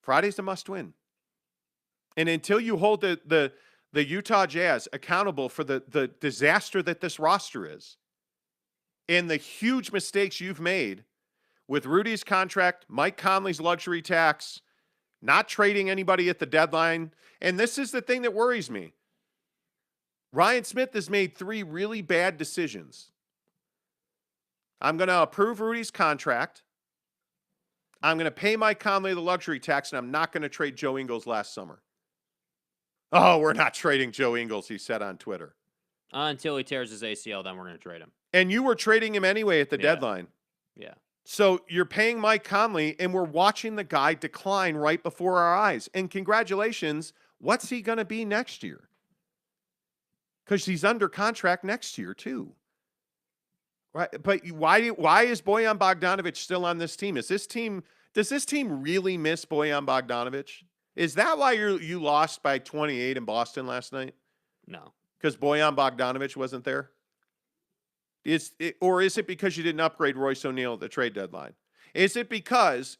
Friday's a must win. And until you hold the Utah Jazz accountable for the disaster that this roster is and the huge mistakes you've made with Rudy's contract, Mike Conley's luxury tax, not trading anybody at the deadline. And this is the thing that worries me. Ryan Smith has made 3 really bad decisions. I'm going to approve Rudy's contract. I'm going to pay Mike Conley the luxury tax, and I'm not going to trade Joe Ingles last summer. Oh, we're not trading Joe Ingles, he said on Twitter. Until he tears his ACL, then we're going to trade him. And you were trading him anyway at the deadline. Yeah. So you're paying Mike Conley, and we're watching the guy decline right before our eyes. And congratulations, what's he going to be next year? Because he's under contract next year, too. Right? But why is Bojan Bogdanovic still on this team? Does this team really miss Bojan Bogdanovic? Is that why you lost by 28 in Boston last night? No. Because Bojan Bogdanovic wasn't there? Or is it because you didn't upgrade Royce O'Neal at the trade deadline? Is it because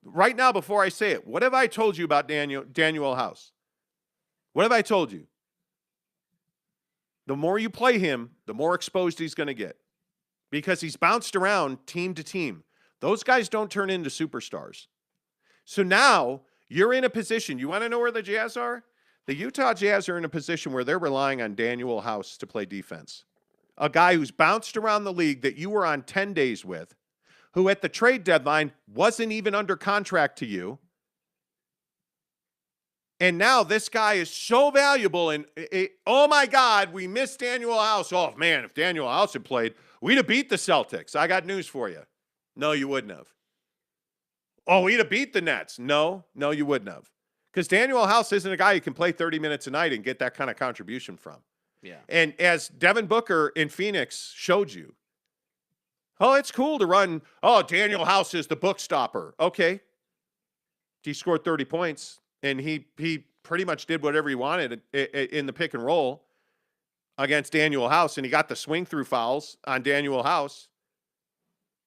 right now, before I say it, what have I told you about Daniel House? What have I told you? The more you play him, the more exposed he's going to get because he's bounced around team to team. Those guys don't turn into superstars. So now you're in a position. You want to know where the Jazz are? The Utah Jazz are in a position where they're relying on Daniel House to play defense. A guy who's bounced around the league that you were on 10 days with, who at the trade deadline wasn't even under contract to you. And now this guy is so valuable. And oh my God, we missed Daniel House. Oh man, if Daniel House had played, we'd have beat the Celtics. I got news for you. No, you wouldn't have. Oh, we'd have beat the Nets. No, you wouldn't have. Because Daniel House isn't a guy who can play 30 minutes a night and get that kind of contribution from. Yeah. And as Devin Booker in Phoenix showed you, oh, it's cool to run. Oh, Daniel House is the book stopper. Okay. He scored 30 points, and he pretty much did whatever he wanted in the pick and roll against Daniel House, and he got the swing through fouls on Daniel House.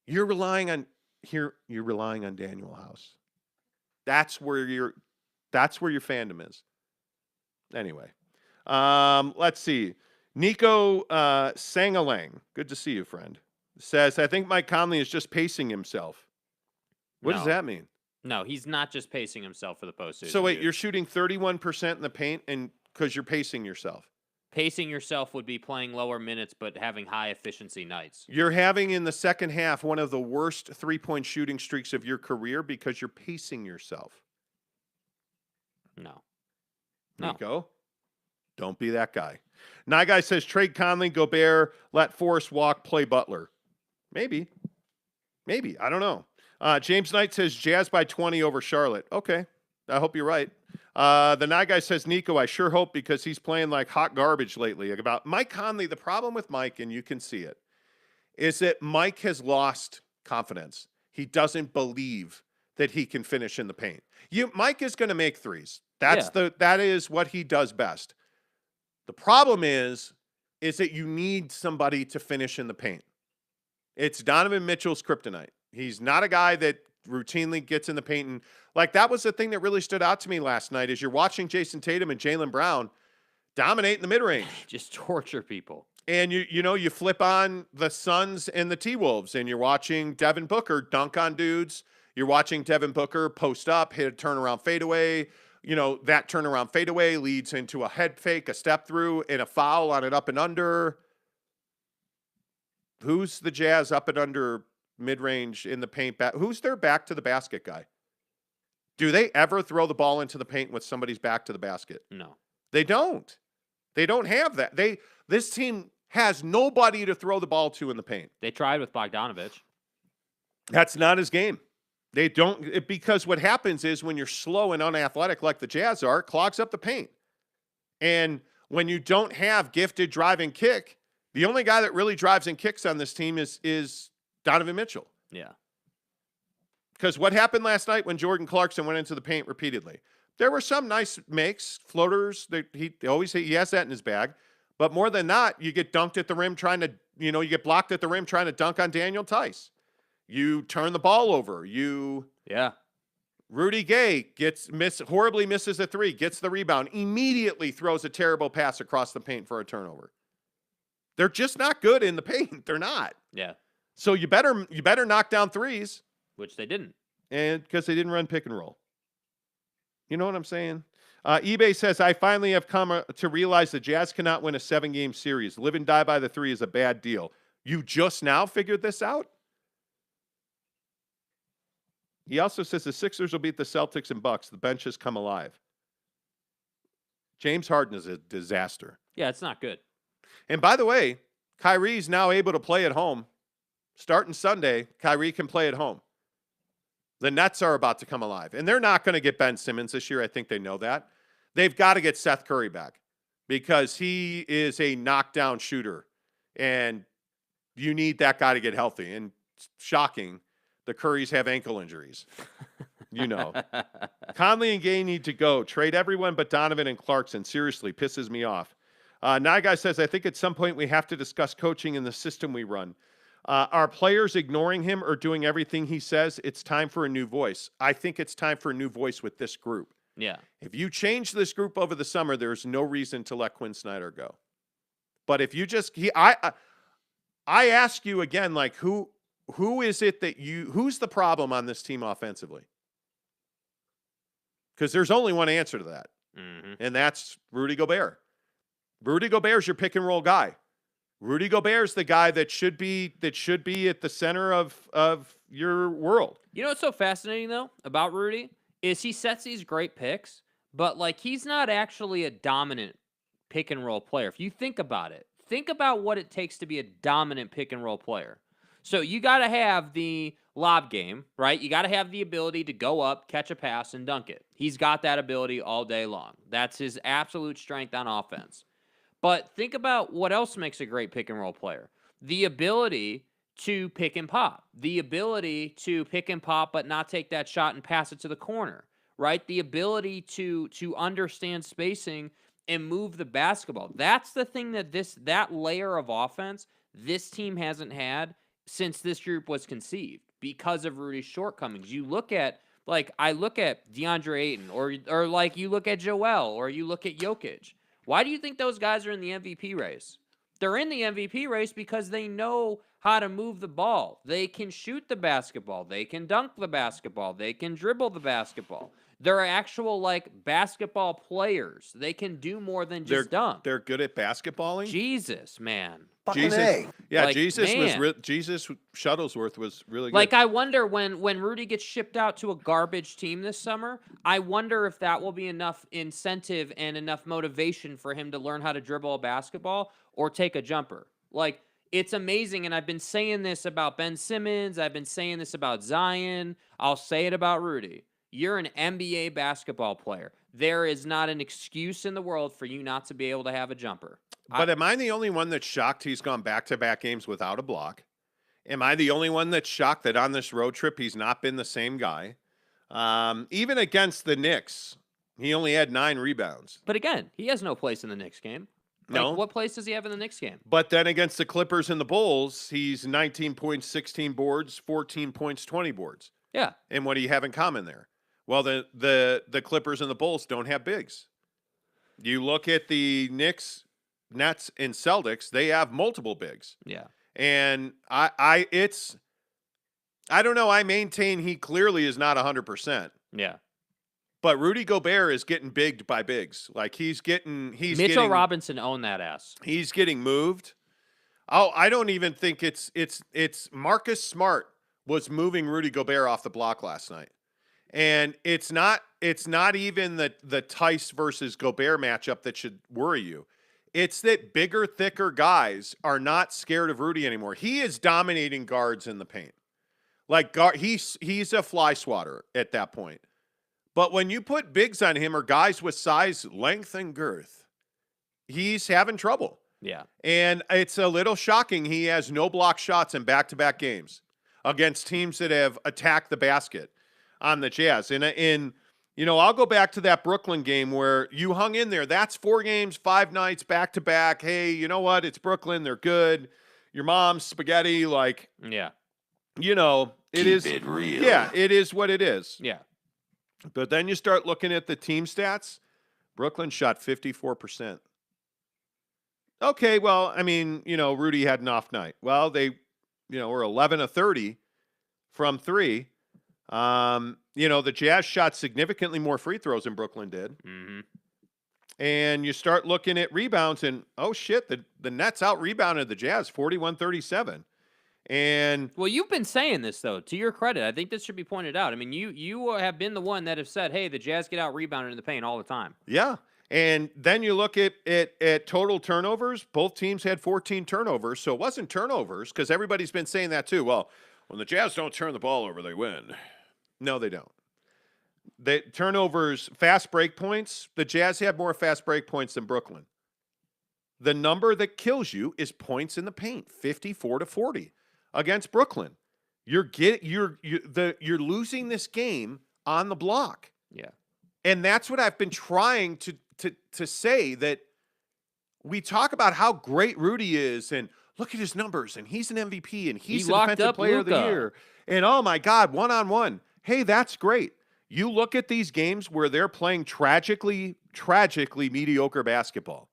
You're relying on Daniel House. That's where your fandom is. Anyway, let's see. Nico Sangalang, good to see you, friend, says, I think Mike Conley is just pacing himself. What does that mean? No, he's not just pacing himself for the postseason. So wait, dude. You're shooting 31% in the paint and because you're pacing yourself. Pacing yourself would be playing lower minutes but having high efficiency nights. You're having in the second half one of the worst three-point shooting streaks of your career because you're pacing yourself. No. Nico, don't be that guy. Guy says trade Conley, Gobert, let Forrest walk, play Butler. Maybe. I don't know. James Knight says Jazz by 20 over Charlotte. Okay. I hope you're right. The Guy says, Nico, I sure hope because he's playing like hot garbage lately. About Mike Conley, the problem with Mike, and you can see it, is that Mike has lost confidence. He doesn't believe that he can finish in the paint. Mike is going to make threes. That is what he does best. The problem is that you need somebody to finish in the paint. It's Donovan Mitchell's kryptonite. He's not a guy that routinely gets in the paint. And like that was the thing that really stood out to me last night is you're watching Jason Tatum and Jaylen Brown dominate in the mid-range. Just torture people. And you flip on the Suns and the T-Wolves and you're watching Devin Booker dunk on dudes. You're watching Devin Booker post up, hit a turnaround fadeaway. That turnaround fadeaway leads into a head fake, a step through, and a foul on an up and under. Who's the Jazz up and under mid-range in the paint? Who's their back to the basket guy? Do they ever throw the ball into the paint with somebody's back to the basket? No. They don't. They don't have that. This team has nobody to throw the ball to in the paint. They tried with Bogdanovich. That's not his game. They don't, because what happens is when you're slow and unathletic like the Jazz are, it clogs up the paint. And when you don't have gifted drive and kick, the only guy that really drives and kicks on this team is Donovan Mitchell. Yeah. Because what happened last night when Jordan Clarkson went into the paint repeatedly? There were some nice makes, floaters. That he has that in his bag. But more than not, you get dunked at the rim you get blocked at the rim trying to dunk on Daniel Tice. You turn the ball over. Rudy Gay horribly misses a three, gets the rebound, immediately throws a terrible pass across the paint for a turnover. They're just not good in the paint. They're not. Yeah. So you better knock down threes. Which they didn't. And because they didn't run pick and roll. You know what I'm saying? eBay says, I finally have come to realize the Jazz cannot win a 7-game series. Live and die by the three is a bad deal. You just now figured this out? He also says the Sixers will beat the Celtics and Bucks. The bench has come alive. James Harden is a disaster. Yeah, it's not good. And by the way, Kyrie's now able to play at home. Starting Sunday, Kyrie can play at home. The Nets are about to come alive. And they're not going to get Ben Simmons this year. I think they know that. They've got to get Seth Curry back because he is a knockdown shooter. And you need that guy to get healthy. And shocking, the Currys have ankle injuries. Conley and Gay need to go. Trade everyone but Donovan and Clarkson. Seriously, pisses me off. Guy says, I think at some point we have to discuss coaching in the system we run. Are players ignoring him or doing everything he says? It's time for a new voice. I think it's time for a new voice with this group. Yeah. If you change this group over the summer, there's no reason to let Quinn Snyder go. But if you just, I ask you again, like who is it that who's the problem on this team offensively? Because there's only one answer to that, and that's Rudy Gobert. Rudy Gobert's your pick and roll guy. Rudy Gobert's the guy that should be at the center of your world. You know what's so fascinating though about Rudy is he sets these great picks, but like he's not actually a dominant pick and roll player. If you think about it, think about what it takes to be a dominant pick and roll player. So you got to have the lob game, right? You got to have the ability to go up, catch a pass, and dunk it. He's got that ability all day long. That's his absolute strength on offense. But think about what else makes a great pick and roll player. The ability to pick and pop. The ability to pick and pop but not take that shot and pass it to the corner, right? The ability to understand spacing and move the basketball. That's the thing that layer of offense this team hasn't had since this group was conceived because of Rudy's shortcomings. You look at, like, I look at DeAndre Ayton or like you look at Joel or you look at Jokic. Why do you think those guys are in the MVP race? They're in the MVP race because they know how to move the ball. They can shoot the basketball. They can dunk the basketball. They can dribble the basketball. They're actual, like, basketball players. They can do more than just dunk. They're good at basketballing? Jesus, man. Jesus. Yeah, like, Jesus man. Jesus Shuttlesworth was really good. Like, I wonder when Rudy gets shipped out to a garbage team this summer, I wonder if that will be enough incentive and enough motivation for him to learn how to dribble a basketball or take a jumper. Like, it's amazing, and I've been saying this about Ben Simmons. I've been saying this about Zion. I'll say it about Rudy. You're an NBA basketball player. There is not an excuse in the world for you not to be able to have a jumper. But am I the only one that's shocked he's gone back-to-back games without a block? Am I the only one that's shocked that on this road trip he's not been the same guy? Even against the Knicks, he only had 9 rebounds. But again, he has no place in the Knicks game. No. What place does he have in the Knicks game? But then against the Clippers and the Bulls, he's 19 points, 16 boards, 14 points, 20 boards. Yeah. And what do you have in common there? Well, the Clippers and the Bulls don't have bigs. You look at the Knicks, Nets, and Celtics, they have multiple bigs. Yeah. And I don't know. I maintain he clearly is not 100%. Yeah. But Rudy Gobert is getting bigged by bigs. Like he's Mitchell Robinson owned that ass. He's getting moved. Oh, I don't even think it's Marcus Smart was moving Rudy Gobert off the block last night. And it's not even the Tice versus Gobert matchup that should worry you. It's that bigger, thicker guys are not scared of Rudy anymore. He is dominating guards in the paint. Like he's a fly swatter at that point. But when you put bigs on him or guys with size, length, and girth, he's having trouble. Yeah. And it's a little shocking he has no block shots in back-to-back games against teams that have attacked the basket on the Jazz. And I'll go back to that Brooklyn game where you hung in there. That's 4 games, 5 nights, back-to-back. Hey, you know what? It's Brooklyn. They're good. Your mom's spaghetti. Like, yeah. It is real. Yeah, it is what it is. Yeah. But then you start looking at the team stats. Brooklyn shot 54%. Okay, well, I mean, Rudy had an off night. Well, they, were 11 of 30 from 3. The Jazz shot significantly more free throws than Brooklyn did. Mm-hmm. And you start looking at rebounds, and, oh, shit, the Nets out-rebounded the Jazz 41-37. And well, you've been saying this, though, to your credit. I think this should be pointed out. I mean, you have been the one that have said, hey, the Jazz get out-rebounded in the paint all the time. Yeah. And then you look at total turnovers. Both teams had 14 turnovers, so it wasn't turnovers because everybody's been saying that too. Well, when the Jazz don't turn the ball over, they win. No, they don't. The turnovers, fast break points, the Jazz had more fast break points than Brooklyn. The number that kills you is points in the paint, 54-40 against Brooklyn. You're losing this game on the block. Yeah. And that's what I've been trying to say, that we talk about how great Rudy is and look at his numbers, and he's an MVP, and he's He the locked defensive up player of the Luka. year. And oh my God, one-on-one. Hey, that's great. You look at these games where they're playing tragically mediocre basketball.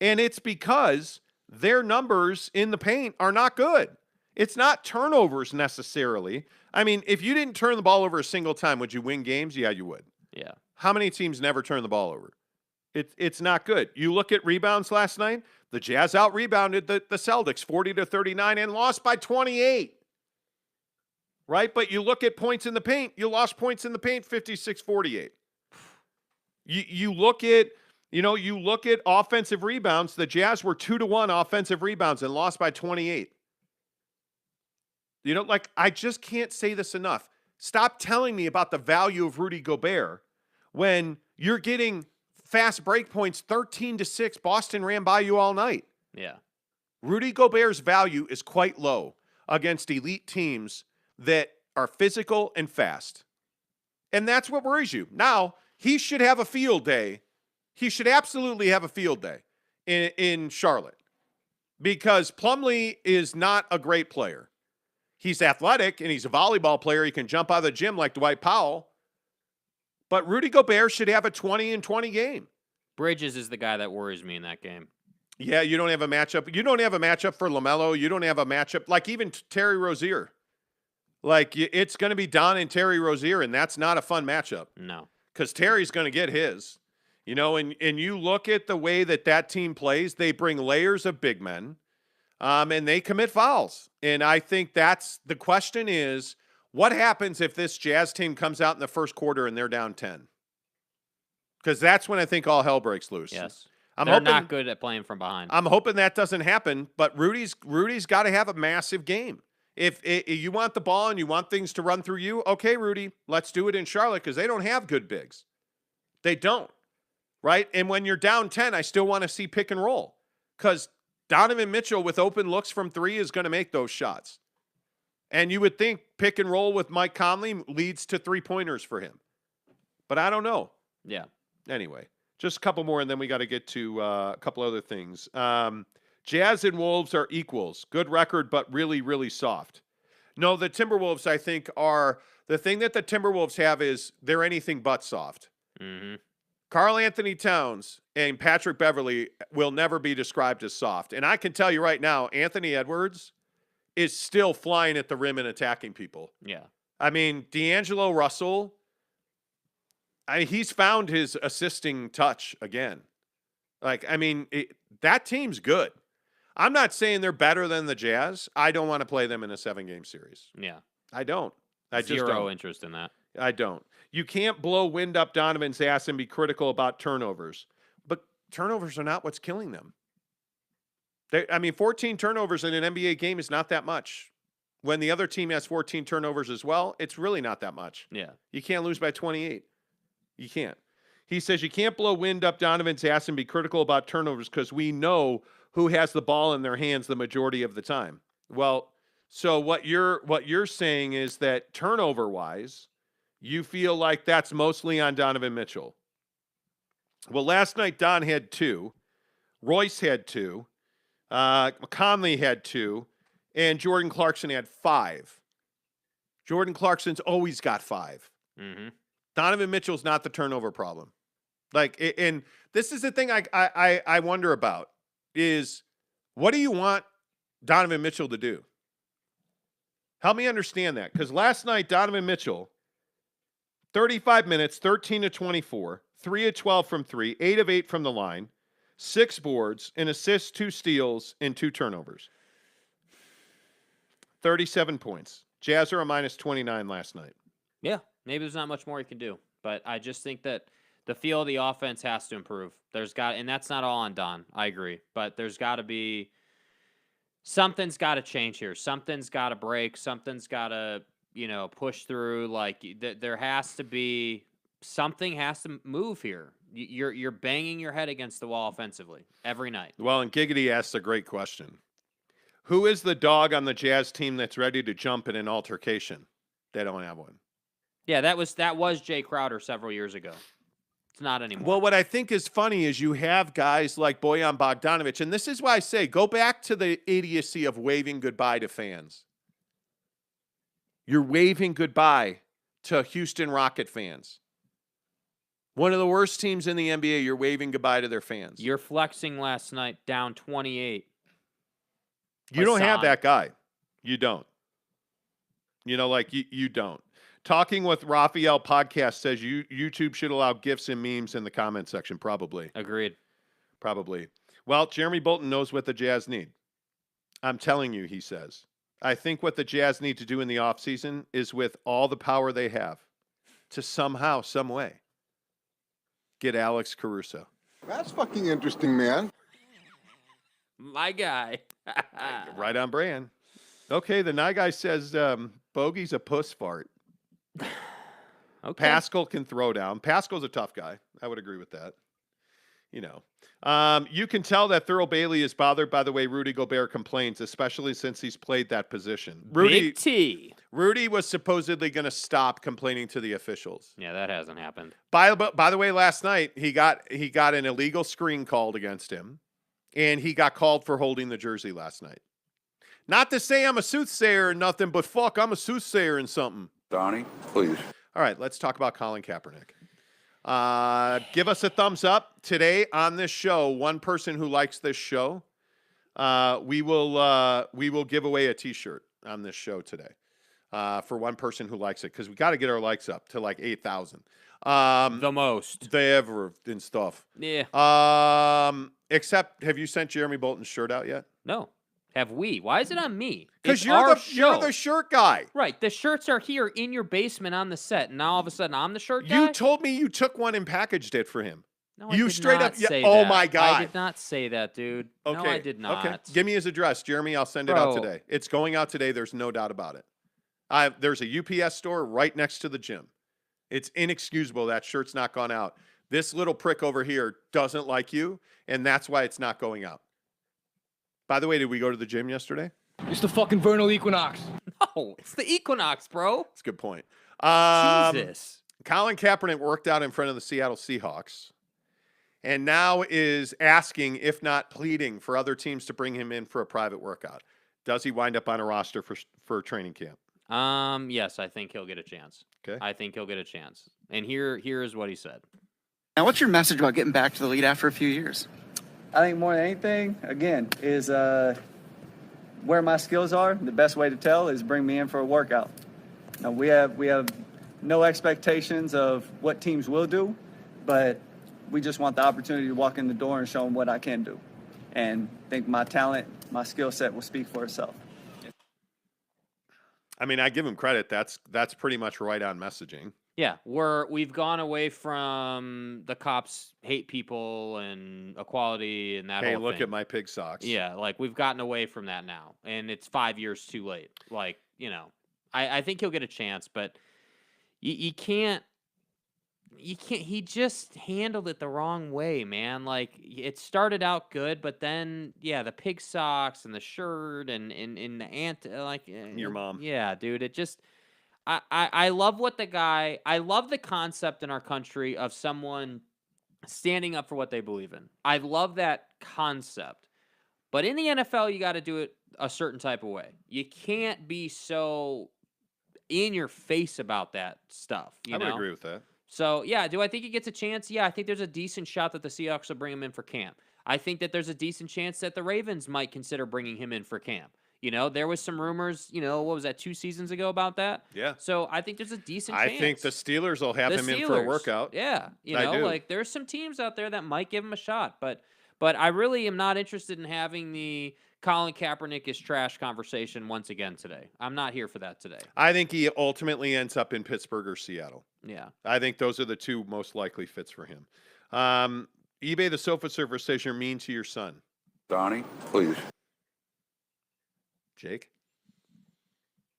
And it's because their numbers in the paint are not good. It's not turnovers necessarily. I mean, if you didn't turn the ball over a single time, would you win games? Yeah, you would. Yeah. How many teams never turn the ball over? It's not good. You look at rebounds last night, the Jazz out-rebounded the Celtics 40-39 and lost by 28. Right? But you look at points in the paint, you lost points in the paint 56-48. You look at offensive rebounds, the Jazz were 2-1 offensive rebounds and lost by 28. I just can't say this enough. Stop telling me about the value of Rudy Gobert when you're getting fast break points 13-6. Boston ran by you all night. Yeah. Rudy Gobert's value is quite low against elite teams that are physical and fast. And that's what worries you. Now, he should have a field day. He should absolutely have a field day in Charlotte because Plumlee is not a great player. He's athletic, and he's a volleyball player. He can jump out of the gym like Dwight Powell. But Rudy Gobert should have a 20-20 game. Bridges is the guy that worries me in that game. Yeah, you don't have a matchup. You don't have a matchup for LaMelo. You don't have a matchup. Like even Terry Rozier. Like it's going to be Don and Terry Rozier, and that's not a fun matchup. No. Because Terry's going to get his. And you look at the way that team plays, they bring layers of big men. And they commit fouls. And I think that's the question is, what happens if this Jazz team comes out in the first quarter and they're down 10? Because that's when I think all hell breaks loose. Yes. They're hoping, not good at playing from behind. I'm hoping that doesn't happen, but Rudy's got to have a massive game. If you want the ball and you want things to run through you, okay, Rudy, let's do it in Charlotte because they don't have good bigs. They don't, right? And when you're down 10, I still want to see pick and roll because Donovan Mitchell with open looks from three is going to make those shots. And you would think pick and roll with Mike Conley leads to three-pointers for him. But I don't know. Yeah. Anyway, just a couple more, and then we got to get to a couple other things. Jazz and Wolves are equals. Good record, but really, really soft. No, the Timberwolves, I think, are – the thing that the Timberwolves have is they're anything but soft. Mm-hmm. Karl Anthony Towns and Patrick Beverley will never be described as soft. And I can tell you right now, Anthony Edwards is still flying at the rim and attacking people. Yeah. I mean, D'Angelo Russell, he's found his assisting touch again. That team's good. I'm not saying they're better than the Jazz. I don't want to play them in a 7-game series. Yeah. I don't. I just Zero don't. interest in that. I don't. You can't blow wind up Donovan's ass and be critical about turnovers. But turnovers are not what's killing them. 14 turnovers in an NBA game is not that much. When the other team has 14 turnovers as well, it's really not that much. Yeah. You can't lose by 28. You can't. He says you can't blow wind up Donovan's ass and be critical about turnovers because we know who has the ball in their hands the majority of the time. Well, so what you're saying is that turnover-wise, you feel like that's mostly on Donovan Mitchell. Well, last night Don had 2. Royce had 2. Conley had 2. And Jordan Clarkson had 5. Jordan Clarkson's always got 5. Mm-hmm. Donovan Mitchell's not the turnover problem. And this is the thing I wonder about is what do you want Donovan Mitchell to do? Help me understand that. Because last night, Donovan Mitchell, 35 minutes, 13-24, 3 of 12 from 3, 8 of 8 from the line, 6 boards, an assist, 2 steals, and 2 turnovers. 37 points. Jazz are a minus 29 last night. Yeah, maybe there's not much more you can do. But I just think that the feel of the offense has to improve. And that's not all on Don. I agree. But there's got to be something's got to change here. Something's got to break. Something's got to, push through. There has to be something has to move here. You're banging your head against the wall offensively every night. Well, and Giggity asks a great question. Who is the dog on the Jazz team that's ready to jump in an altercation? They don't have one. Yeah, that was Jay Crowder several years ago. It's not anymore. Well, what I think is funny is you have guys like Bojan Bogdanovic, and this is why I say go back to the idiocy of waving goodbye to fans. You're waving goodbye to Houston Rocket fans. One of the worst teams in the NBA, you're waving goodbye to their fans. You're flexing last night, down 28. You don't have that guy. You don't. You know, like you don't. Talking with Raphael podcast says YouTube should allow GIFs and memes in the comment section. Probably. Agreed. Probably. Well, Jeremy Bolton knows what the Jazz need. I'm telling you, he says. I think what the Jazz need to do in the offseason is with all the power they have to somehow, some way, get Alex Caruso. That's fucking interesting, man. My guy. Right on brand. Okay, the night guy says Bogey's a puss fart. Okay. Pascal can throw down. Pascal's a tough guy. I would agree with that. You know. You can tell that Thurl Bailey is bothered by the way Rudy Gobert complains, especially since he's played that position. Big T. Rudy was supposedly going to stop complaining to the officials. Yeah, that hasn't happened. By the way, last night he got an illegal screen called against him, and he got called for holding the jersey last night. Not to say I'm a soothsayer or nothing, but fuck, I'm a soothsayer and something. Donnie, please. All right, let's talk about Colin Kaepernick. Give us a thumbs up today on this show. One person who likes this show, we will give away a T-shirt on this show today for one person who likes it, because we got to get our likes up to like 8,000. The most. They ever and stuff. Yeah. Except, have you sent Jeremy Bolton's shirt out yet? No. Have we? Why is it on me? Because It's you're our the show. shirt guy. Right. The shirts are here in your basement on the set. And now all of a sudden I'm the shirt guy? You told me you took one and packaged it for him. No, I you did straight not up. Yeah, say oh that. my God. I did not say that, dude. Okay. No, I did not. Okay. Give me his address, Jeremy. I'll send it out Bro. today. It's going out today. There's no doubt about it. There's a UPS store right next to the gym. It's inexcusable that shirt's not gone out. This little prick over here doesn't like you, and that's why it's not going out. By the way, did we go to the gym yesterday? It's the fucking vernal equinox. No, it's the equinox, bro. That's a good point. Jesus. Colin Kaepernick worked out in front of the Seattle Seahawks and now is asking, if not pleading, for other teams to bring him in for a private workout. Does he wind up on a roster for training camp? Yes, I think he'll get a chance. Okay. I think he'll get a chance. And here is what he said. Now, what's your message about getting back to the league after a few years? I think more than anything, again, is where my skills are. The best way to tell is bring me in for a workout. Now, we have no expectations of what teams will do, but we just want the opportunity to walk in the door and show them what I can do. And I think my talent, my skill set will speak for itself. I mean, I give him credit. That's pretty much right on messaging. Yeah, we've gone away from the cops hate people and equality and that Hey, whole look thing. at my pig socks. Yeah, like we've gotten away from that now, and it's 5 years too late. Like, you know, I think he'll get a chance, but you can't. He just handled it the wrong way, man. Like, it started out good, but then, yeah, the pig socks and the shirt and the ant, like Your mom. Yeah, dude, it just. I love I love the concept in our country of someone standing up for what they believe in. I love that concept. But in the NFL, you got to do it a certain type of way. You can't be so in your face about that stuff. I would agree with that. So, yeah, do I think he gets a chance? Yeah, I think there's a decent shot that the Seahawks will bring him in for camp. I think that there's a decent chance that the Ravens might consider bringing him in for camp. You know, there was some rumors, what was that, 2 seasons ago about that? Yeah. So I think there's a decent chance. I think the Steelers will have him in for a workout. Yeah. I do. Like there's some teams out there that might give him a shot. But I really am not interested in having the Colin Kaepernick is trash conversation once again today. I'm not here for that today. I think he ultimately ends up in Pittsburgh or Seattle. Yeah. I think those are the two most likely fits for him. eBay the Sofa Surfer says you're mean to your son. Donnie, please. Jake?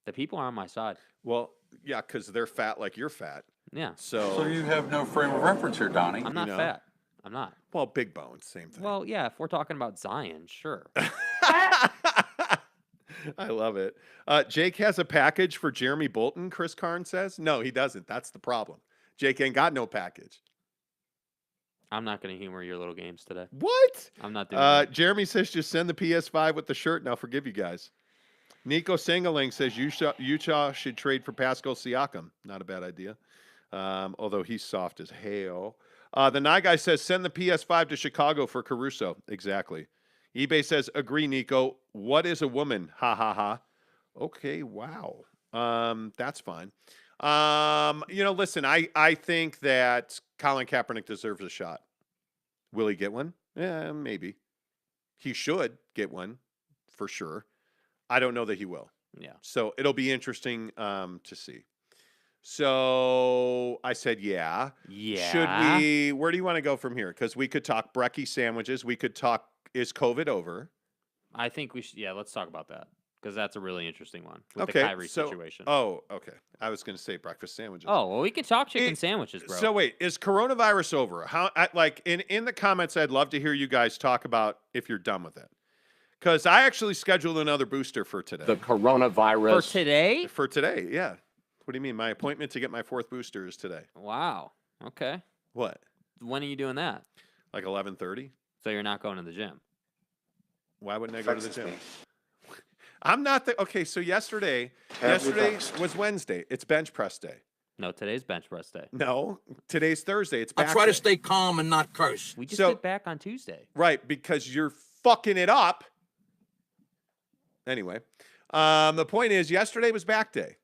The people are on my side. Well, yeah, because they're fat like you're fat. Yeah. So you have no frame of reference here, Donnie. I'm not fat. I'm not. Well, big bones, same thing. Well, yeah, if we're talking about Zion, sure. I love it. Jake has a package for Jeremy Bolton, Chris Karn says. No, he doesn't. That's the problem. Jake ain't got no package. I'm not going to humor your little games today. What? I'm not doing that. Jeremy says just send the PS5 with the shirt and I'll forgive you guys. Nico Sangaling says Utah should trade for Pascal Siakam. Not a bad idea. Although he's soft as hell. The Nye guy says send the PS5 to Chicago for Caruso. Exactly. eBay says agree, Nico. What is a woman? Ha ha ha. Okay, wow. That's fine. Listen, I think that Colin Kaepernick deserves a shot. Will he get one? Yeah, maybe. He should get one for sure. I don't know that he will. Yeah. So it'll be interesting to see. So I said, yeah. Yeah. Should we? Where do you want to go from here? Because we could talk brekkie sandwiches. We could talk, is COVID over? I think we should. Yeah, let's talk about that because that's a really interesting one with the Kyrie situation. Oh, okay. I was going to say breakfast sandwiches. Oh, well, we can talk chicken sandwiches, bro. So wait, is coronavirus over? In the comments, I'd love to hear you guys talk about if you're done with it. Because I actually scheduled another booster for today. The coronavirus. For today? For today, yeah. What do you mean? My appointment to get my 4th booster is today. Wow. Okay. What? When are you doing that? Like 11:30? So you're not going to the gym? Why wouldn't I go to the gym? I'm not okay. So yesterday was Wednesday. It's bench press day. No, today's bench press day. No, today's Thursday. It's back I try day. to stay calm and not curse. We just did back on Tuesday. Right, because you're fucking it up. Anyway, the point is, yesterday was back day.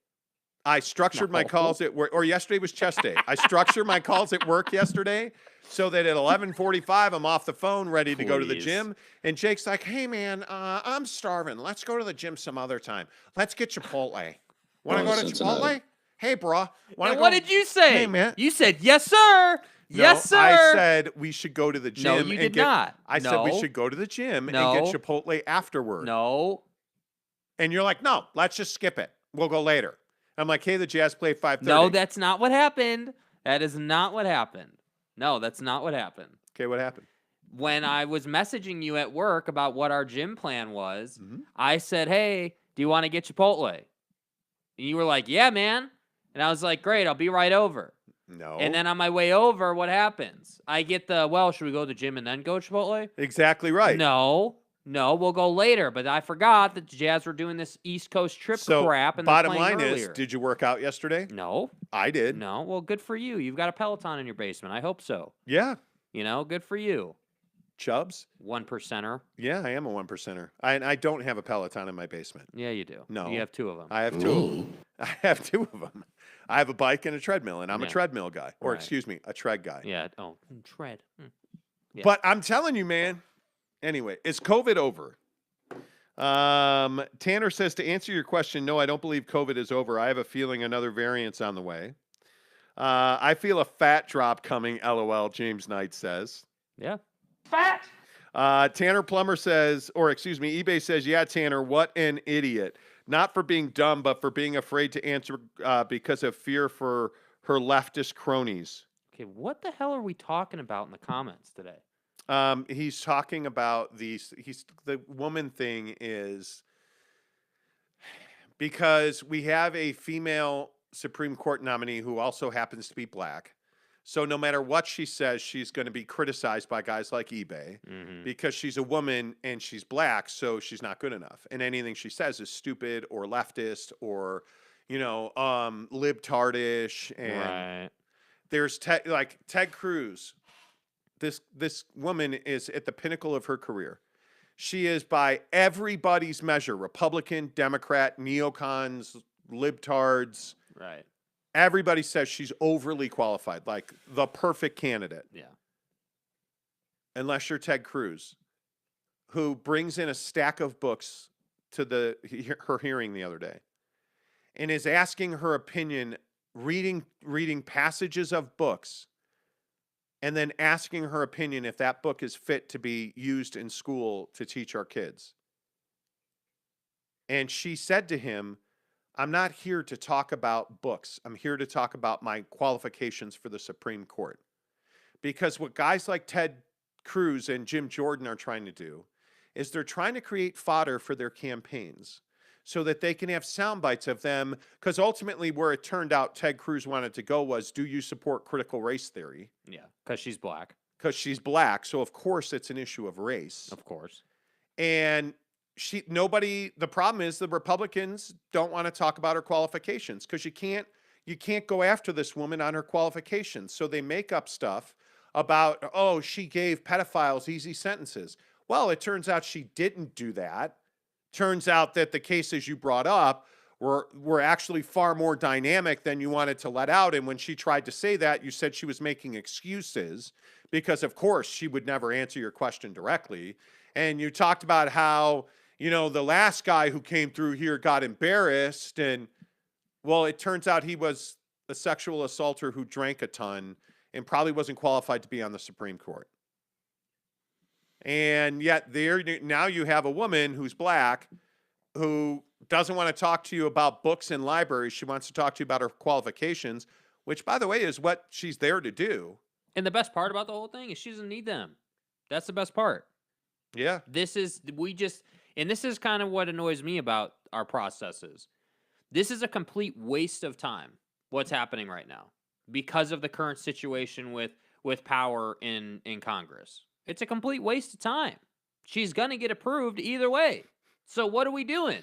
I structured my calls at work, or yesterday was chest day. I structured my calls at work yesterday so that at 11:45 I'm off the phone, ready to go to the gym. And Jake's like, "Hey man, I'm starving. Let's go to the gym some other time. Let's get Chipotle. Want to go to Chipotle? Hey, bro. What did you say? Hey man, you said yes, sir. Yes, sir. I said we should go to the gym. No, you did not. I said we should go to the gym and get Chipotle afterward. No. And you're like, no, let's just skip it. We'll go later. I'm like, hey, the Jazz play 5:30. No, that's not what happened. That is not what happened. No, that's not what happened. Okay, what happened? When I was messaging you at work about what our gym plan was, I said, hey, do you want to get Chipotle? And you were like, yeah, man. And I was like, great, I'll be right over. No. And then on my way over, what happens? I get should we go to the gym and then go to Chipotle? Exactly right. No, we'll go later. But I forgot that the Jazz were doing this East Coast trip crap. And bottom line earlier. is, did you work out yesterday? No. I did. No. Well, good for you. You've got a Peloton in your basement. I hope so. Yeah. Good for you. Chubbs? 1%er. Yeah, I am a 1%er. I don't have a Peloton in my basement. Yeah, you do. No. You have 2 of them. I have 2 of them. I have 2 of them. I have a bike and a treadmill, and I'm a treadmill guy. Or, excuse me, a tread guy. Yeah. Oh, tread. Yeah. But I'm telling you, man. Anyway, is COVID over? Tanner says, to answer your question, no, I don't believe COVID is over. I have a feeling another variant's on the way. I feel a fat drop coming, LOL, James Knight says. Yeah. Fat. Tanner Plummer says, eBay says, yeah, Tanner, what an idiot. Not for being dumb, but for being afraid to answer because of fear for her leftist cronies. Okay, what the hell are we talking about in the comments today? He's talking about the woman thing is because we have a female Supreme Court nominee who also happens to be black. So no matter what she says, she's going to be criticized by guys like eBay because she's a woman and she's black, so she's not good enough. And anything she says is stupid or leftist or, libtardish. And there's Ted Cruz. This woman is at the pinnacle of her career. She is, by everybody's measure, Republican, Democrat, neocons, libtards. Right. Everybody says she's overly qualified, like the perfect candidate. Yeah. Unless you're Ted Cruz, who brings in a stack of books to her hearing the other day and is asking her opinion, reading passages of books, and then asking her opinion if that book is fit to be used in school to teach our kids. And she said to him, I'm not here to talk about books. I'm here to talk about my qualifications for the Supreme Court. Because what guys like Ted Cruz and Jim Jordan are trying to do is they're trying to create fodder for their campaigns so that they can have sound bites of them. Because ultimately where it turned out Ted Cruz wanted to go was, do you support critical race theory? Yeah, because she's black. because she's black. So of course it's an issue of race. Of course. And the problem is the Republicans don't want to talk about her qualifications because you can't go after this woman on her qualifications. So they make up stuff about, oh, she gave pedophiles easy sentences. Well, it turns out she didn't do that. Turns out that the cases you brought up were actually far more dynamic than you wanted to let out. And when she tried to say that, you said she was making excuses because, of course, she would never answer your question directly. And you talked about how, the last guy who came through here got embarrassed. And, well, it turns out he was a sexual assaulter who drank a ton and probably wasn't qualified to be on the Supreme Court. And yet now you have a woman who's black who doesn't want to talk to you about books and libraries. She wants to talk to you about her qualifications, which, by the way, is what she's there to do. And the best part about the whole thing is she doesn't need them. That's the best part. Yeah. And this is kind of what annoys me about our processes. This is a complete waste of time, what's happening right now, because of the current situation with power in Congress. It's a complete waste of time. She's going to get approved either way. So what are we doing?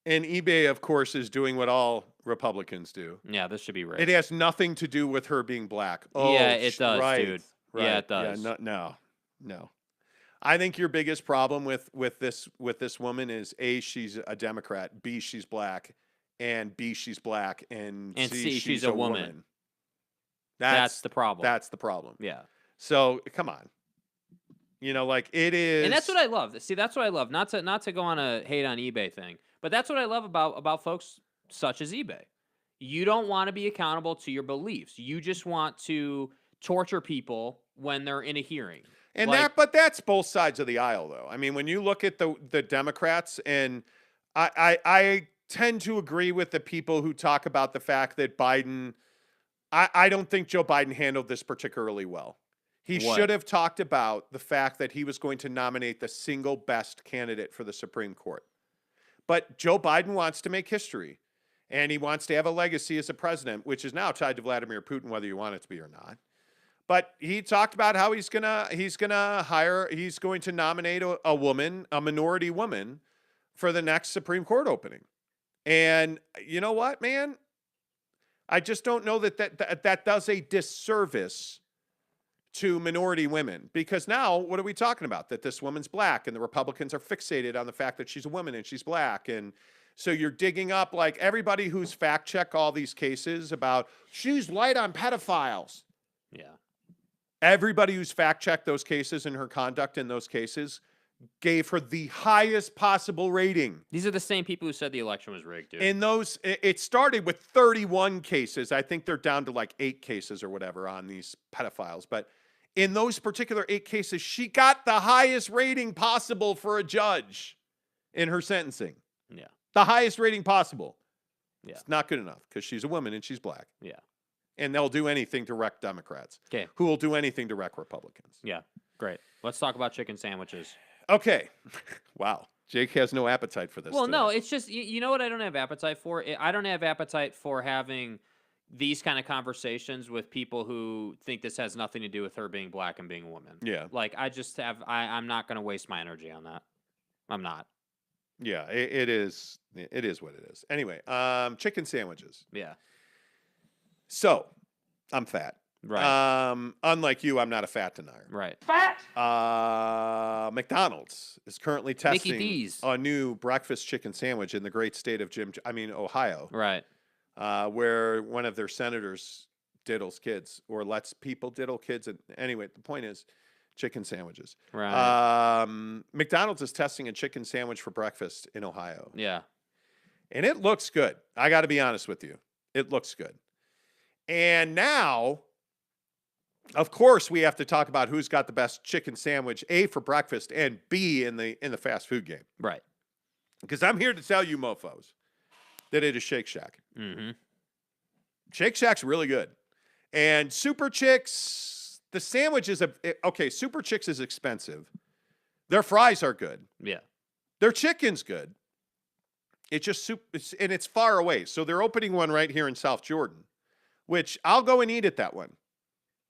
And eBay, of course, is doing what all Republicans do. Yeah, this should be right. It has nothing to do with her being black. Oh, yeah, it does, right, dude. Right. Yeah, it does. Yeah, no. I think your biggest problem with this woman is A, she's a Democrat, B, she's black, and B, she's black, and C, she's a woman. That's the problem. That's the problem. Yeah. So come on. It is. And that's what I love. See, that's what I love. Not to go on a hate on eBay thing, but that's what I love about folks such as eBay. You don't want to be accountable to your beliefs. You just want to torture people when they're in a hearing. And but that's both sides of the aisle, though. I mean, when you look at the Democrats, and I tend to agree with the people who talk about the fact that Biden, I don't think Joe Biden handled this particularly well. He should have talked about the fact that he was going to nominate the single best candidate for the Supreme Court. But Joe Biden wants to make history, and he wants to have a legacy as a president, which is now tied to Vladimir Putin, whether you want it to be or not. But he talked about how he's going to nominate a woman, a minority woman, for the next Supreme Court opening. And you know what, man? I just don't know that does a disservice to minority women, because now what are we talking about? That this woman's black, and the Republicans are fixated on the fact that she's a woman and she's black. And so you're digging up like everybody who's fact check all these cases about she's light on pedophiles. Yeah. Everybody who's fact checked those cases and her conduct in those cases gave her the highest possible rating. These are the same people who said the election was rigged, dude. In those, it started with 31 cases. I think they're down to like 8 cases or whatever on these pedophiles. But in those particular 8 cases, she got the highest rating possible for a judge in her sentencing. Yeah. The highest rating possible. Yeah. It's not good enough because she's a woman and she's black. Yeah. And they'll do anything to wreck Democrats. Okay. Who will do anything to wreck Republicans. Yeah. Great. Let's talk about chicken sandwiches. Okay. Wow. Jake has no appetite for this. Well, today. no, it's just, you know what I don't have appetite for? I don't have appetite for having these kind of conversations with people who think this has nothing to do with her being black and being a woman. Yeah. Like, I'm not going to waste my energy on that. I'm not. Yeah, it is. It is what it is. Anyway, chicken sandwiches. Yeah. So, I'm fat. Right. Unlike you, I'm not a fat denier. Right. McDonald's is currently Mickey testing D's. a new breakfast chicken sandwich in the great state of Ohio. Right. Where one of their senators diddles kids or lets people diddle kids. And anyway, the point is chicken sandwiches. Right. McDonald's is testing a chicken sandwich for breakfast in Ohio. Yeah. And it looks good. I got to be honest with you. It looks good. And now, of course, we have to talk about who's got the best chicken sandwich, A, for breakfast, and B, in the fast food game. Right. Because I'm here to tell you mofos that it is Shake Shack. Mm-hmm. Shake Shack's really good. And Super Chicks, the sandwich is okay, Super Chicks is expensive. Their fries are good. Yeah. Their chicken's good. It's just and it's far away. So they're opening one right here in South Jordan, which I'll go and eat at that one.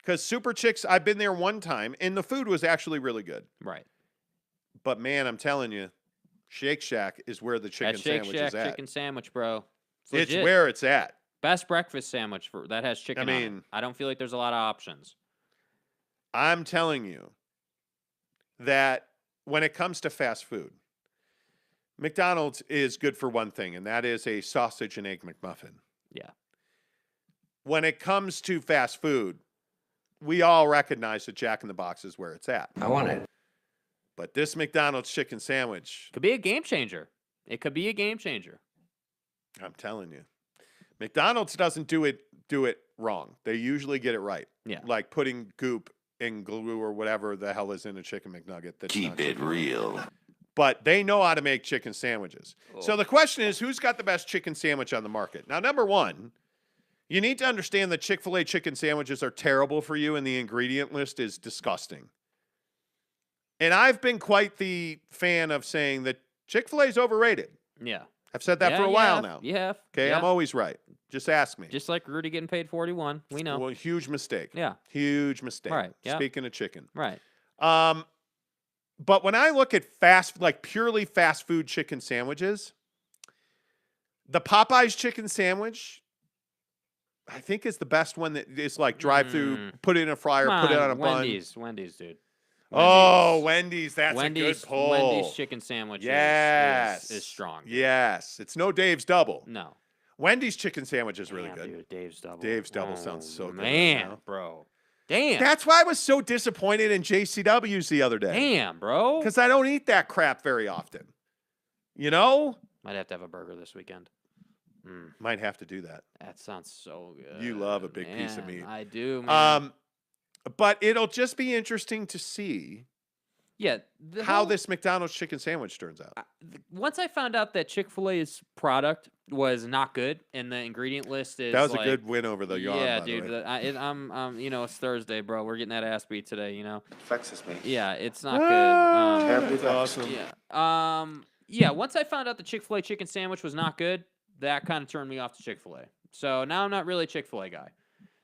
Because Super Chicks, I've been there one time, and the food was actually really good. Right. But, man, I'm telling you, Shake Shack is where the chicken That Shake sandwich Shack is at. chicken sandwich, bro. It's legit. where it's at. Best breakfast sandwich that has chicken on it. mean- I don't feel like there's a lot of options. I'm telling you that when it comes to fast food, McDonald's is good for one thing, and that is a sausage and egg McMuffin. Yeah. When it comes to fast food, we all recognize that Jack in the Box is where it's at. I want it. But this McDonald's chicken sandwich, Could be a game changer. It could be a game changer. I'm telling you, McDonald's doesn't do it wrong. They usually get it right. Yeah. Like putting goop and glue or whatever the hell is in a chicken McNugget. That's Keep it real. But they know how to make chicken sandwiches. So the question is, who's got the best chicken sandwich on the market? Now, number one, you need to understand that Chick-fil-A chicken sandwiches are terrible for you, and the ingredient list is disgusting. And I've been quite the fan of saying that Chick-fil-A is overrated. Yeah. I've said that for a while now. You have. Okay, Yeah. I'm always right. Just ask me. Just like Rudy getting paid 41. We know. Well, huge mistake. Yeah. Huge mistake. Right, yeah. Speaking of chicken. Right. But when I look at purely fast food chicken sandwiches, the Popeyes chicken sandwich, I think is the best one that is like drive through, put it in a fryer, Come put it on a Wendy's. bun. Wendy's, dude. Oh, Wendy's. That's Wendy's, a good pull. Wendy's chicken sandwich Yes. is strong. dude. Yes. It's no Dave's Double. No. Wendy's chicken sandwich is really Damn, good. Dude, Dave's Double. Dave's Double sounds so good right Man, now. bro. Damn. That's why I was so disappointed in JCW's the other day. Damn, bro. Because I don't eat that crap very often. You know? Might have to have a burger this weekend. Might have to do that. That sounds so good. You love a big piece of Man, meat. I do, man. But it'll just be interesting to see yeah. how this McDonald's chicken sandwich turns out. Once I found out that Chick-fil-A's product was not good and the ingredient list is That was like, a good win over the yawn, yeah, by the dude. way. I'm, you know, it's Thursday, bro. We're getting that ass beat today, you know. Flexes me. Yeah, it's not good. That's awesome. Yeah. Yeah. Once I found out the Chick-fil-A chicken sandwich was not good, that kind of turned me off to Chick-fil-A. So now I'm not really a Chick-fil-A guy.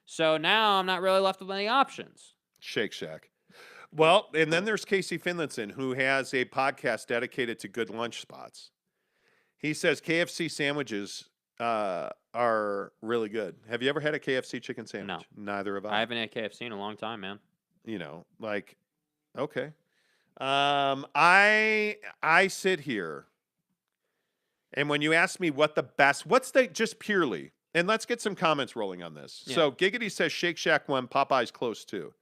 So now I'm not really left with any options. Shake Shack. Well, and then there's Casey Finlinson, who has a podcast dedicated to good lunch spots. He says KFC sandwiches are really good. Have you ever had a KFC chicken sandwich? No. Neither have I haven't had KFC in a long time, man. You know, like, okay. I sit here, and when you ask me what's the just purely, and let's get some comments rolling on this. Yeah. So Giggity says Shake Shack 1, Popeye's close 2.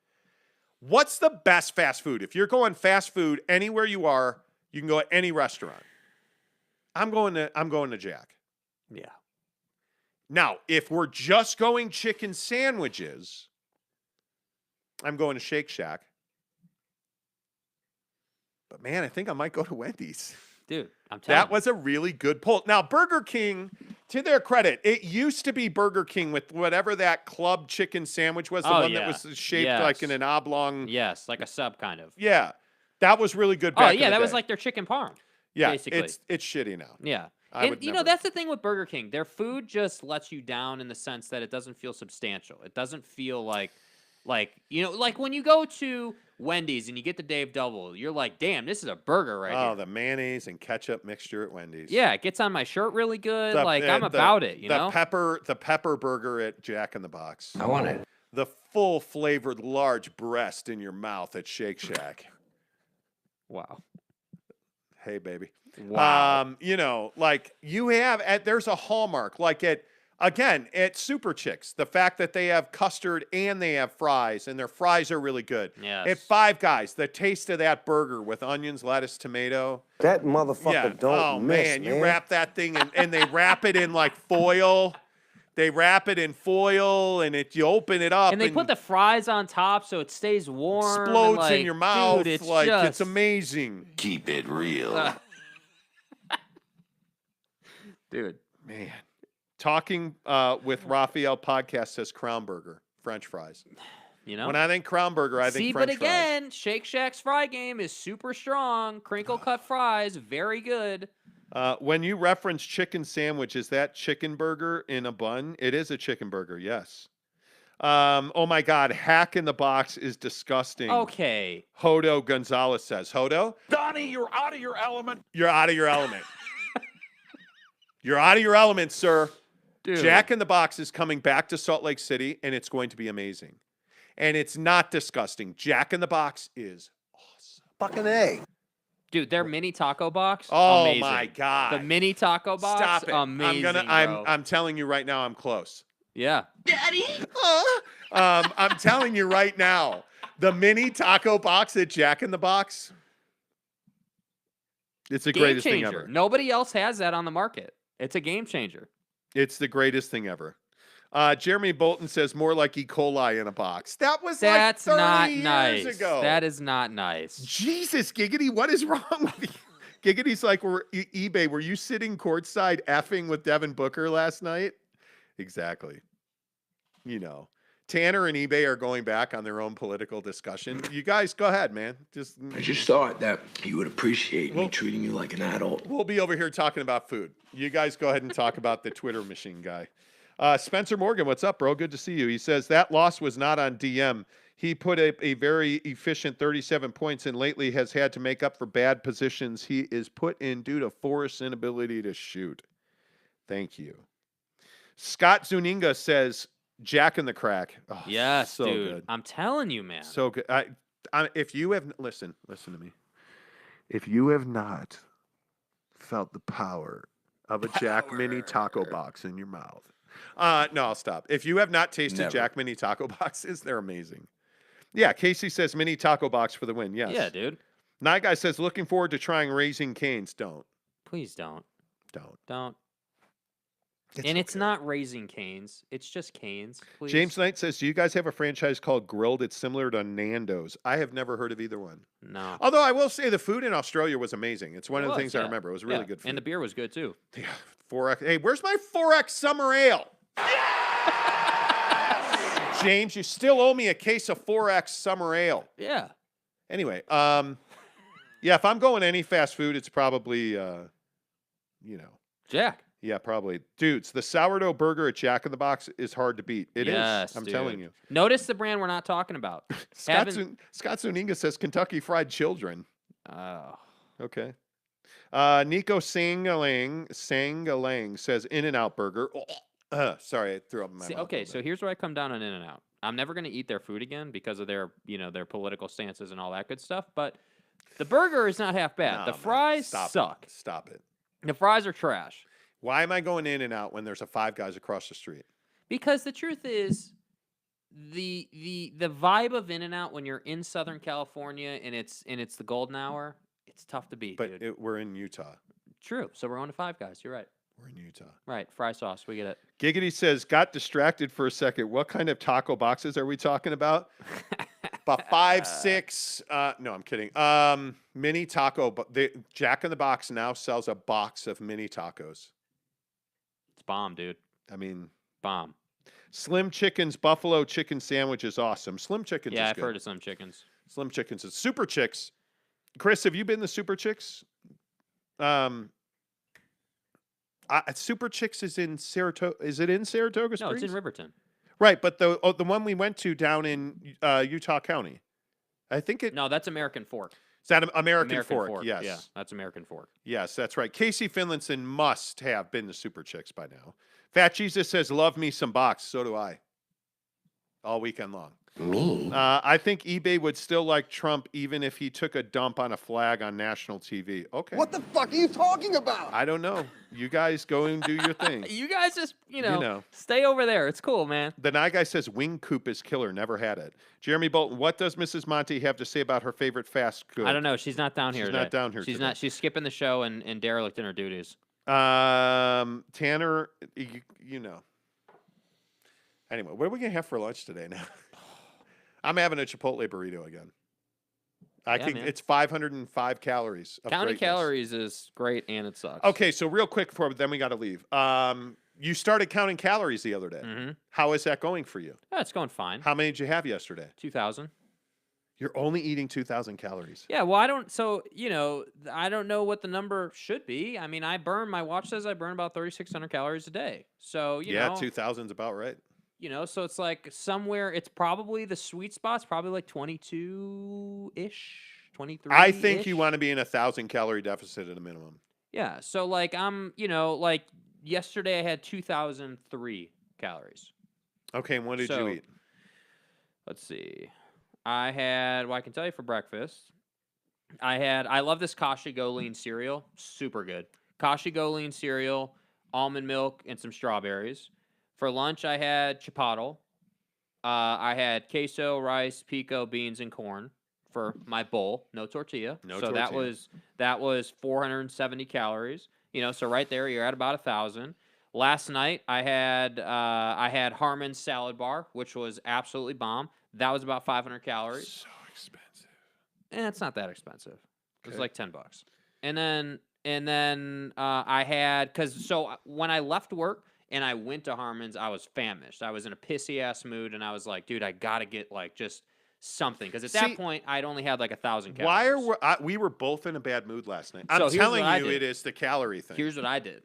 What's the best fast food? If you're going fast food anywhere you are, you can go at any restaurant. I'm going to Jack. Yeah. Now, if we're just going chicken sandwiches, I'm going to Shake Shack. But man, I think I might go to Wendy's. Dude, I'm telling That was a really good pull. Now, Burger King, to their credit, it used to be Burger King with whatever that club chicken sandwich was, the one that was shaped like in an oblong. Yes, like a sub kind of. Yeah. That was really good Oh, back in yeah, the that was day. like their chicken parm. Yeah, basically. it's shitty now. Yeah. I And, would you know, never- that's the thing with Burger King. Their food just lets you down in the sense that it doesn't feel substantial. It doesn't feel like, you know, like when you go to Wendy's and you get the Dave Double, you're like, damn, this is a burger right Oh, here. the mayonnaise and ketchup mixture at Wendy's. Yeah, it gets on my shirt really good. The- I'm about it, you the know? The pepper burger at Jack in the Box. I want it. The full flavored large breast in your mouth at Shake Shack. Wow. Hey, baby. Wow. You know, like you have there's a hallmark, like at Super Chicks, the fact that they have custard and they have fries, and their fries are really good. Yes. At Five Guys, the taste of that burger with onions, lettuce, tomato. That motherfucker Yeah. don't miss, man, you wrap that thing in, and they wrap it in like foil. They wrap it in foil, and you open it up, and they put the fries on top so it stays warm. explodes and, like, in your mouth. Dude, it's like just, it's amazing. Keep it real. Dude. Man. Talking with Raphael podcast says Crown Burger, French fries. You know? When I think Crown Burger, I think See, French but again, Shake Shack's fry game is super strong. Crinkle cut fries, very good. When you reference chicken sandwich, is that chicken burger in a bun? It is a chicken burger, yes. Oh my God, Hack in the Box is disgusting. Okay. Hodo Gonzalez says, Hodo, Donnie, you're out of your element. you're out of your element. You're out of your element, sir. Dude. Jack in the Box is coming back to Salt Lake City, and it's going to be amazing. And it's not disgusting. Jack in the Box is awesome. Fucking A. Dude, their mini taco box. Oh amazing. my God. The mini taco box. Stop it. Amazing. I'm telling you right now, I'm close. Yeah. I'm telling you right now, the mini taco box at Jack in the Box, it's the Game greatest thing changer. ever. Nobody else has that on the market. It's a game changer. It's the greatest thing ever. Jeremy Bolton says more like E. coli in a box. That's like 30 not years nice. ago. That is not nice. Jesus, Giggity, what is wrong with you? Giggity's like, eBay, were you sitting courtside effing with Devin Booker last night? Exactly. You know, Tanner and eBay are going back on their own political discussion. You guys, go ahead, man. I just thought that you would appreciate me treating you like an adult. We'll be over here talking about food. You guys go ahead and talk about the Twitter machine guy. Spencer Morgan, what's up, bro? Good to see you. He says that loss was not on DM. He put a very efficient 37 points and lately has had to make up for bad positions he is put in due to Forrest's inability to shoot. Thank you. Scott Zuninga says Jack in the Crack. Oh, Yes, so dude. good. I'm telling you, man. So good. If you have listen to me. If you have not felt the power of a Jack Mini taco box in your mouth, no, I'll stop. If you have not tasted Jack Mini taco boxes, they're amazing. Yeah, Casey says mini taco box for the win. Yes. Yeah, dude. Night Guy says looking forward to trying Raising Cane's. Don't. Please don't. Don't. It's not Raising Cane's. It's just Cane's. Please. James Knight says, do you guys have a franchise called Grilled? It's similar to Nando's. I have never heard of either one. No. Although I will say the food in Australia was amazing. It's one of the things I remember. It was really good food. And the beer was good, too. Yeah, 4X. Hey, where's my 4X Summer Ale? James, you still owe me a case of 4X Summer Ale. Yeah. Anyway, yeah, if I'm going any fast food, it's probably, Jack. Yeah, probably. Dudes, the sourdough burger at Jack in the Box is hard to beat. It is. I'm telling you. Notice the brand we're not talking about. Scott Zuninga says Kentucky Fried Children. Oh. Okay. Nico Sangalang says In-N-Out Burger. Sorry, I threw up in my mouth. Okay, so here's where I come down on In-N-Out. I'm never going to eat their food again because of their, their political stances and all that good stuff. But the burger is not half bad. The fries suck. Stop it. The fries are trash. Why am I going In-N-Out when there's a Five Guys across the street? Because the truth is, the vibe of In-N-Out when you're in Southern California and it's the golden hour, it's tough to beat. But dude. we're in Utah. True. So we're going to Five Guys. You're right. We're in Utah. Right. Fry sauce. We get it. Giggity says, got distracted for a second. What kind of taco boxes are we talking about? About 5, 6. No, I'm kidding. Mini taco. Jack in the Box now sells a box of mini tacos. It's bomb, dude. I mean, bomb. Slim Chicken's Buffalo Chicken Sandwich is awesome. Slim Chicken's is I've good. heard of Slim Chickens. Slim Chickens is Super Chicks. Chris, have you been to Super Chicks? Super Chicks is in Saratoga. Is it in Saratoga Springs? No, it's in Riverton. Right, but the one we went to down in Utah County, I think it. No, that's American Fork. Is that American Fork? Yes. Yeah, that's American Fork. Yes, that's right. Casey Finlinson must have been to Super Chicks by now. Fat Jesus says, love me some box. So do I. All weekend long. Me? I think eBay would still like Trump even if he took a dump on a flag on national TV. Okay. What the fuck are you talking about? I don't know. You guys go and do your thing. You guys just, know. stay over there. It's cool, man. The Night Guy says wing coop is killer. Never had it. Jeremy Bolton, what does Mrs. Monty have to say about her favorite fast food? I don't know. She's not down here She's today. not down here She's today. not. She's skipping the show and derelict in her duties. Tanner, you know. Anyway, what are we going to have for lunch today now? I'm having a Chipotle burrito again. Man. It's 505 calories. Counting calories is great, and it sucks. Okay, so real quick then we got to leave. You started counting calories the other day. Mm-hmm. How is that going for you? Yeah, it's going fine. How many did you have yesterday? 2,000. You're only eating 2,000 calories. Yeah, well, I don't know what the number should be. I mean, my watch says I burn about 3,600 calories a day. So, you know. 2,000's about right. So it's like somewhere, it's probably the sweet spot's probably like 22-ish, 23. I think you want to be in 1,000-calorie deficit at a minimum. Yeah. So like like yesterday I had 2,003 calories. Okay, and what did you eat? Let's see. I can tell you for breakfast. I love this Kashi Goleen cereal. Super good. Kashi Goleen cereal, almond milk, and some strawberries. For lunch, I had chipotle. I had queso, rice, pico, beans, and corn for my bowl. No tortilla. That was 470 calories. So right there, you're at about 1,000. Last night, I had Harmon's salad bar, which was absolutely bomb. That was about 500 calories. So expensive. It's not that expensive. It was like $10. And then I had when I left work and I went to Harmon's, I was famished. I was in a pissy ass mood, and I was like, dude, I gotta get like just something, because at that point I'd only had like 1,000 calories. We were both in a bad mood last night? So I'm telling you, it is the calorie thing. Here's what I did.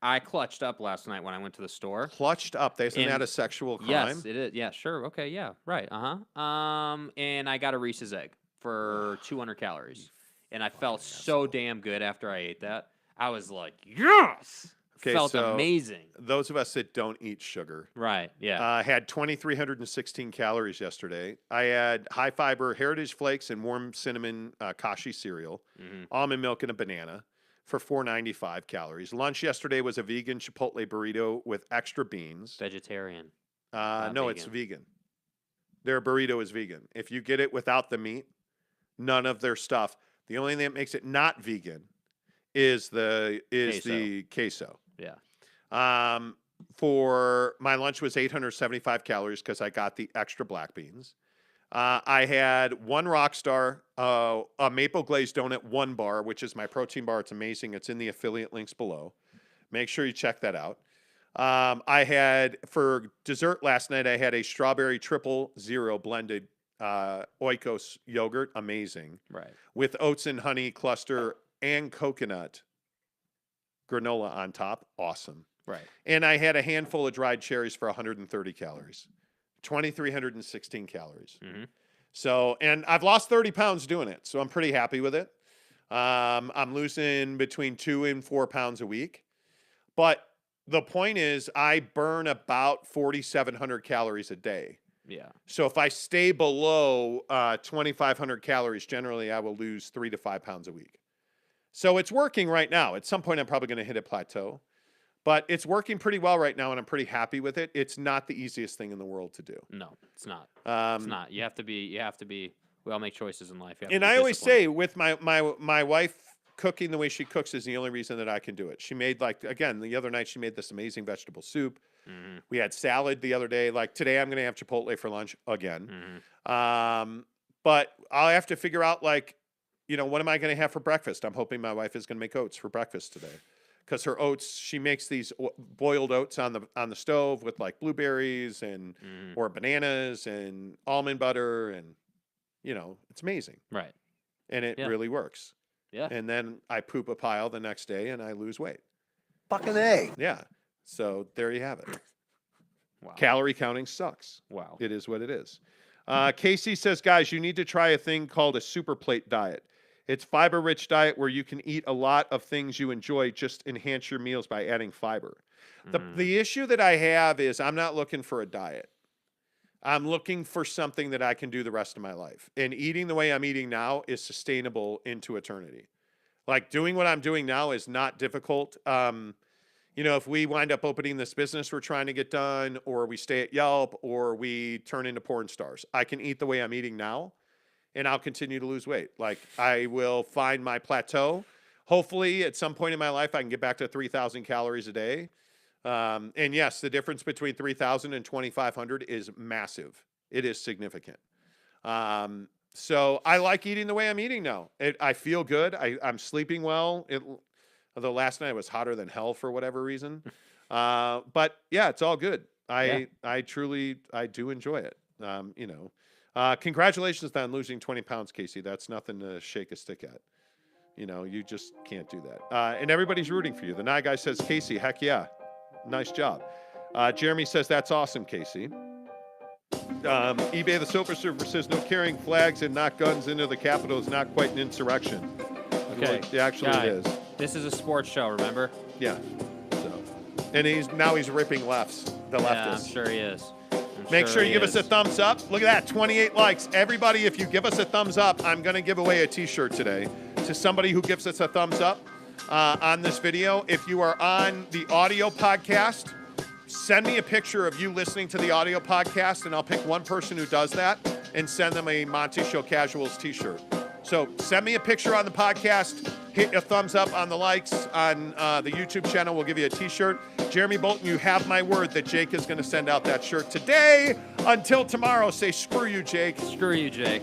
I clutched up last night when I went to the store. Clutched up? Isn't that a sexual crime? Yes, it is. Yeah, sure. Okay, yeah, right. And I got a Reese's egg for 200 calories. And I felt so damn good after I ate that. I was like, yes! Okay, felt amazing. Those of us that don't eat sugar. Right, yeah. Had 2,316 calories yesterday. I had high-fiber Heritage Flakes and warm cinnamon Kashi cereal, almond milk, and a banana for 495 calories. Lunch yesterday was a vegan Chipotle burrito with extra beans. Vegetarian. No, it's vegan. Their burrito is vegan. If you get it without the meat, none of their stuff. The only thing that makes it not vegan is the queso. Yeah. For my lunch was 875 calories because I got the extra black beans. I had one Rockstar, a maple glazed donut, one bar, which is my protein bar. It's amazing. It's in the affiliate links below. Make sure you check that out. I had, for dessert last night, I had a strawberry 000 blended Oikos yogurt. Amazing. Right. With oats and honey cluster and coconut granola on top. Awesome. Right. And I had a handful of dried cherries for 130 calories. 2,316 calories. So, and I've lost 30 pounds doing it, so I'm pretty happy with it. I'm losing between 2 and 4 pounds a week. But the point is, I burn about 4,700 calories a day. Yeah. So if I stay below 2,500 calories, generally I will lose 3 to 5 pounds a week. So it's working right now. At some point, I'm probably going to hit a plateau. But it's working pretty well right now, and I'm pretty happy with it. It's not the easiest thing in the world to do. No, it's not. It's not. You have to be. We all make choices in life. And I always say, with my wife cooking the way she cooks is the only reason that I can do it. She made, the other night she made this amazing vegetable soup. We had salad the other day. Like today, I'm going to have Chipotle for lunch again. But I'll have to figure out, what am I going to have for breakfast? I'm hoping my wife is going to make oats for breakfast today. Because her oats, she makes these boiled oats on the stove with blueberries and or bananas and almond butter, and it's amazing. Right. And it really works. Yeah. And then I poop a pile the next day and I lose weight. Fucking A. Yeah. So there you have it. Wow. Calorie counting sucks. Wow. It is what it is. Casey says, guys, you need to try a thing called a super plate diet. It's fiber-rich diet where you can eat a lot of things you enjoy, just enhance your meals by adding fiber. The issue that I have is I'm not looking for a diet. I'm looking for something that I can do the rest of my life. And eating the way I'm eating now is sustainable into eternity. Doing what I'm doing now is not difficult. If we wind up opening this business we're trying to get done, or we stay at Yelp, or we turn into porn stars, I can eat the way I'm eating now. And I'll continue to lose weight. I will find my plateau. Hopefully, at some point in my life, I can get back to 3,000 calories a day. And yes, the difference between 3,000 and 2,500 is massive. It is significant. So I like eating the way I'm eating now. I feel good. I'm sleeping well. Although last night was hotter than hell for whatever reason. But yeah, it's all good. I do enjoy it. Congratulations on losing 20 pounds, Casey. That's nothing to shake a stick at. You just can't do that. And everybody's rooting for you. The Nye guy says, Casey, heck yeah. Nice job. Jeremy says, that's awesome, Casey. eBay the Silver Surfer says, no carrying flags and not guns into the Capitol is not quite an insurrection. Okay. Well, actually, it is. This is a sports show, remember? Yeah. So, and he's ripping lefts, the leftists. Yeah, I'm sure he is. Make sure you give us a thumbs up. Look at that, 28 likes. Everybody, if you give us a thumbs up, I'm going to give away a T-shirt today to somebody who gives us a thumbs up on this video. If you are on the audio podcast, send me a picture of you listening to the audio podcast, and I'll pick one person who does that and send them a Monty Show Casuals T-shirt. So send me a picture on the podcast, hit a thumbs up on the likes on the YouTube channel. We'll give you a T-shirt. Jeremy Bolton, you have my word that Jake is going to send out that shirt today. Until tomorrow, say screw you, Jake. Screw you, Jake.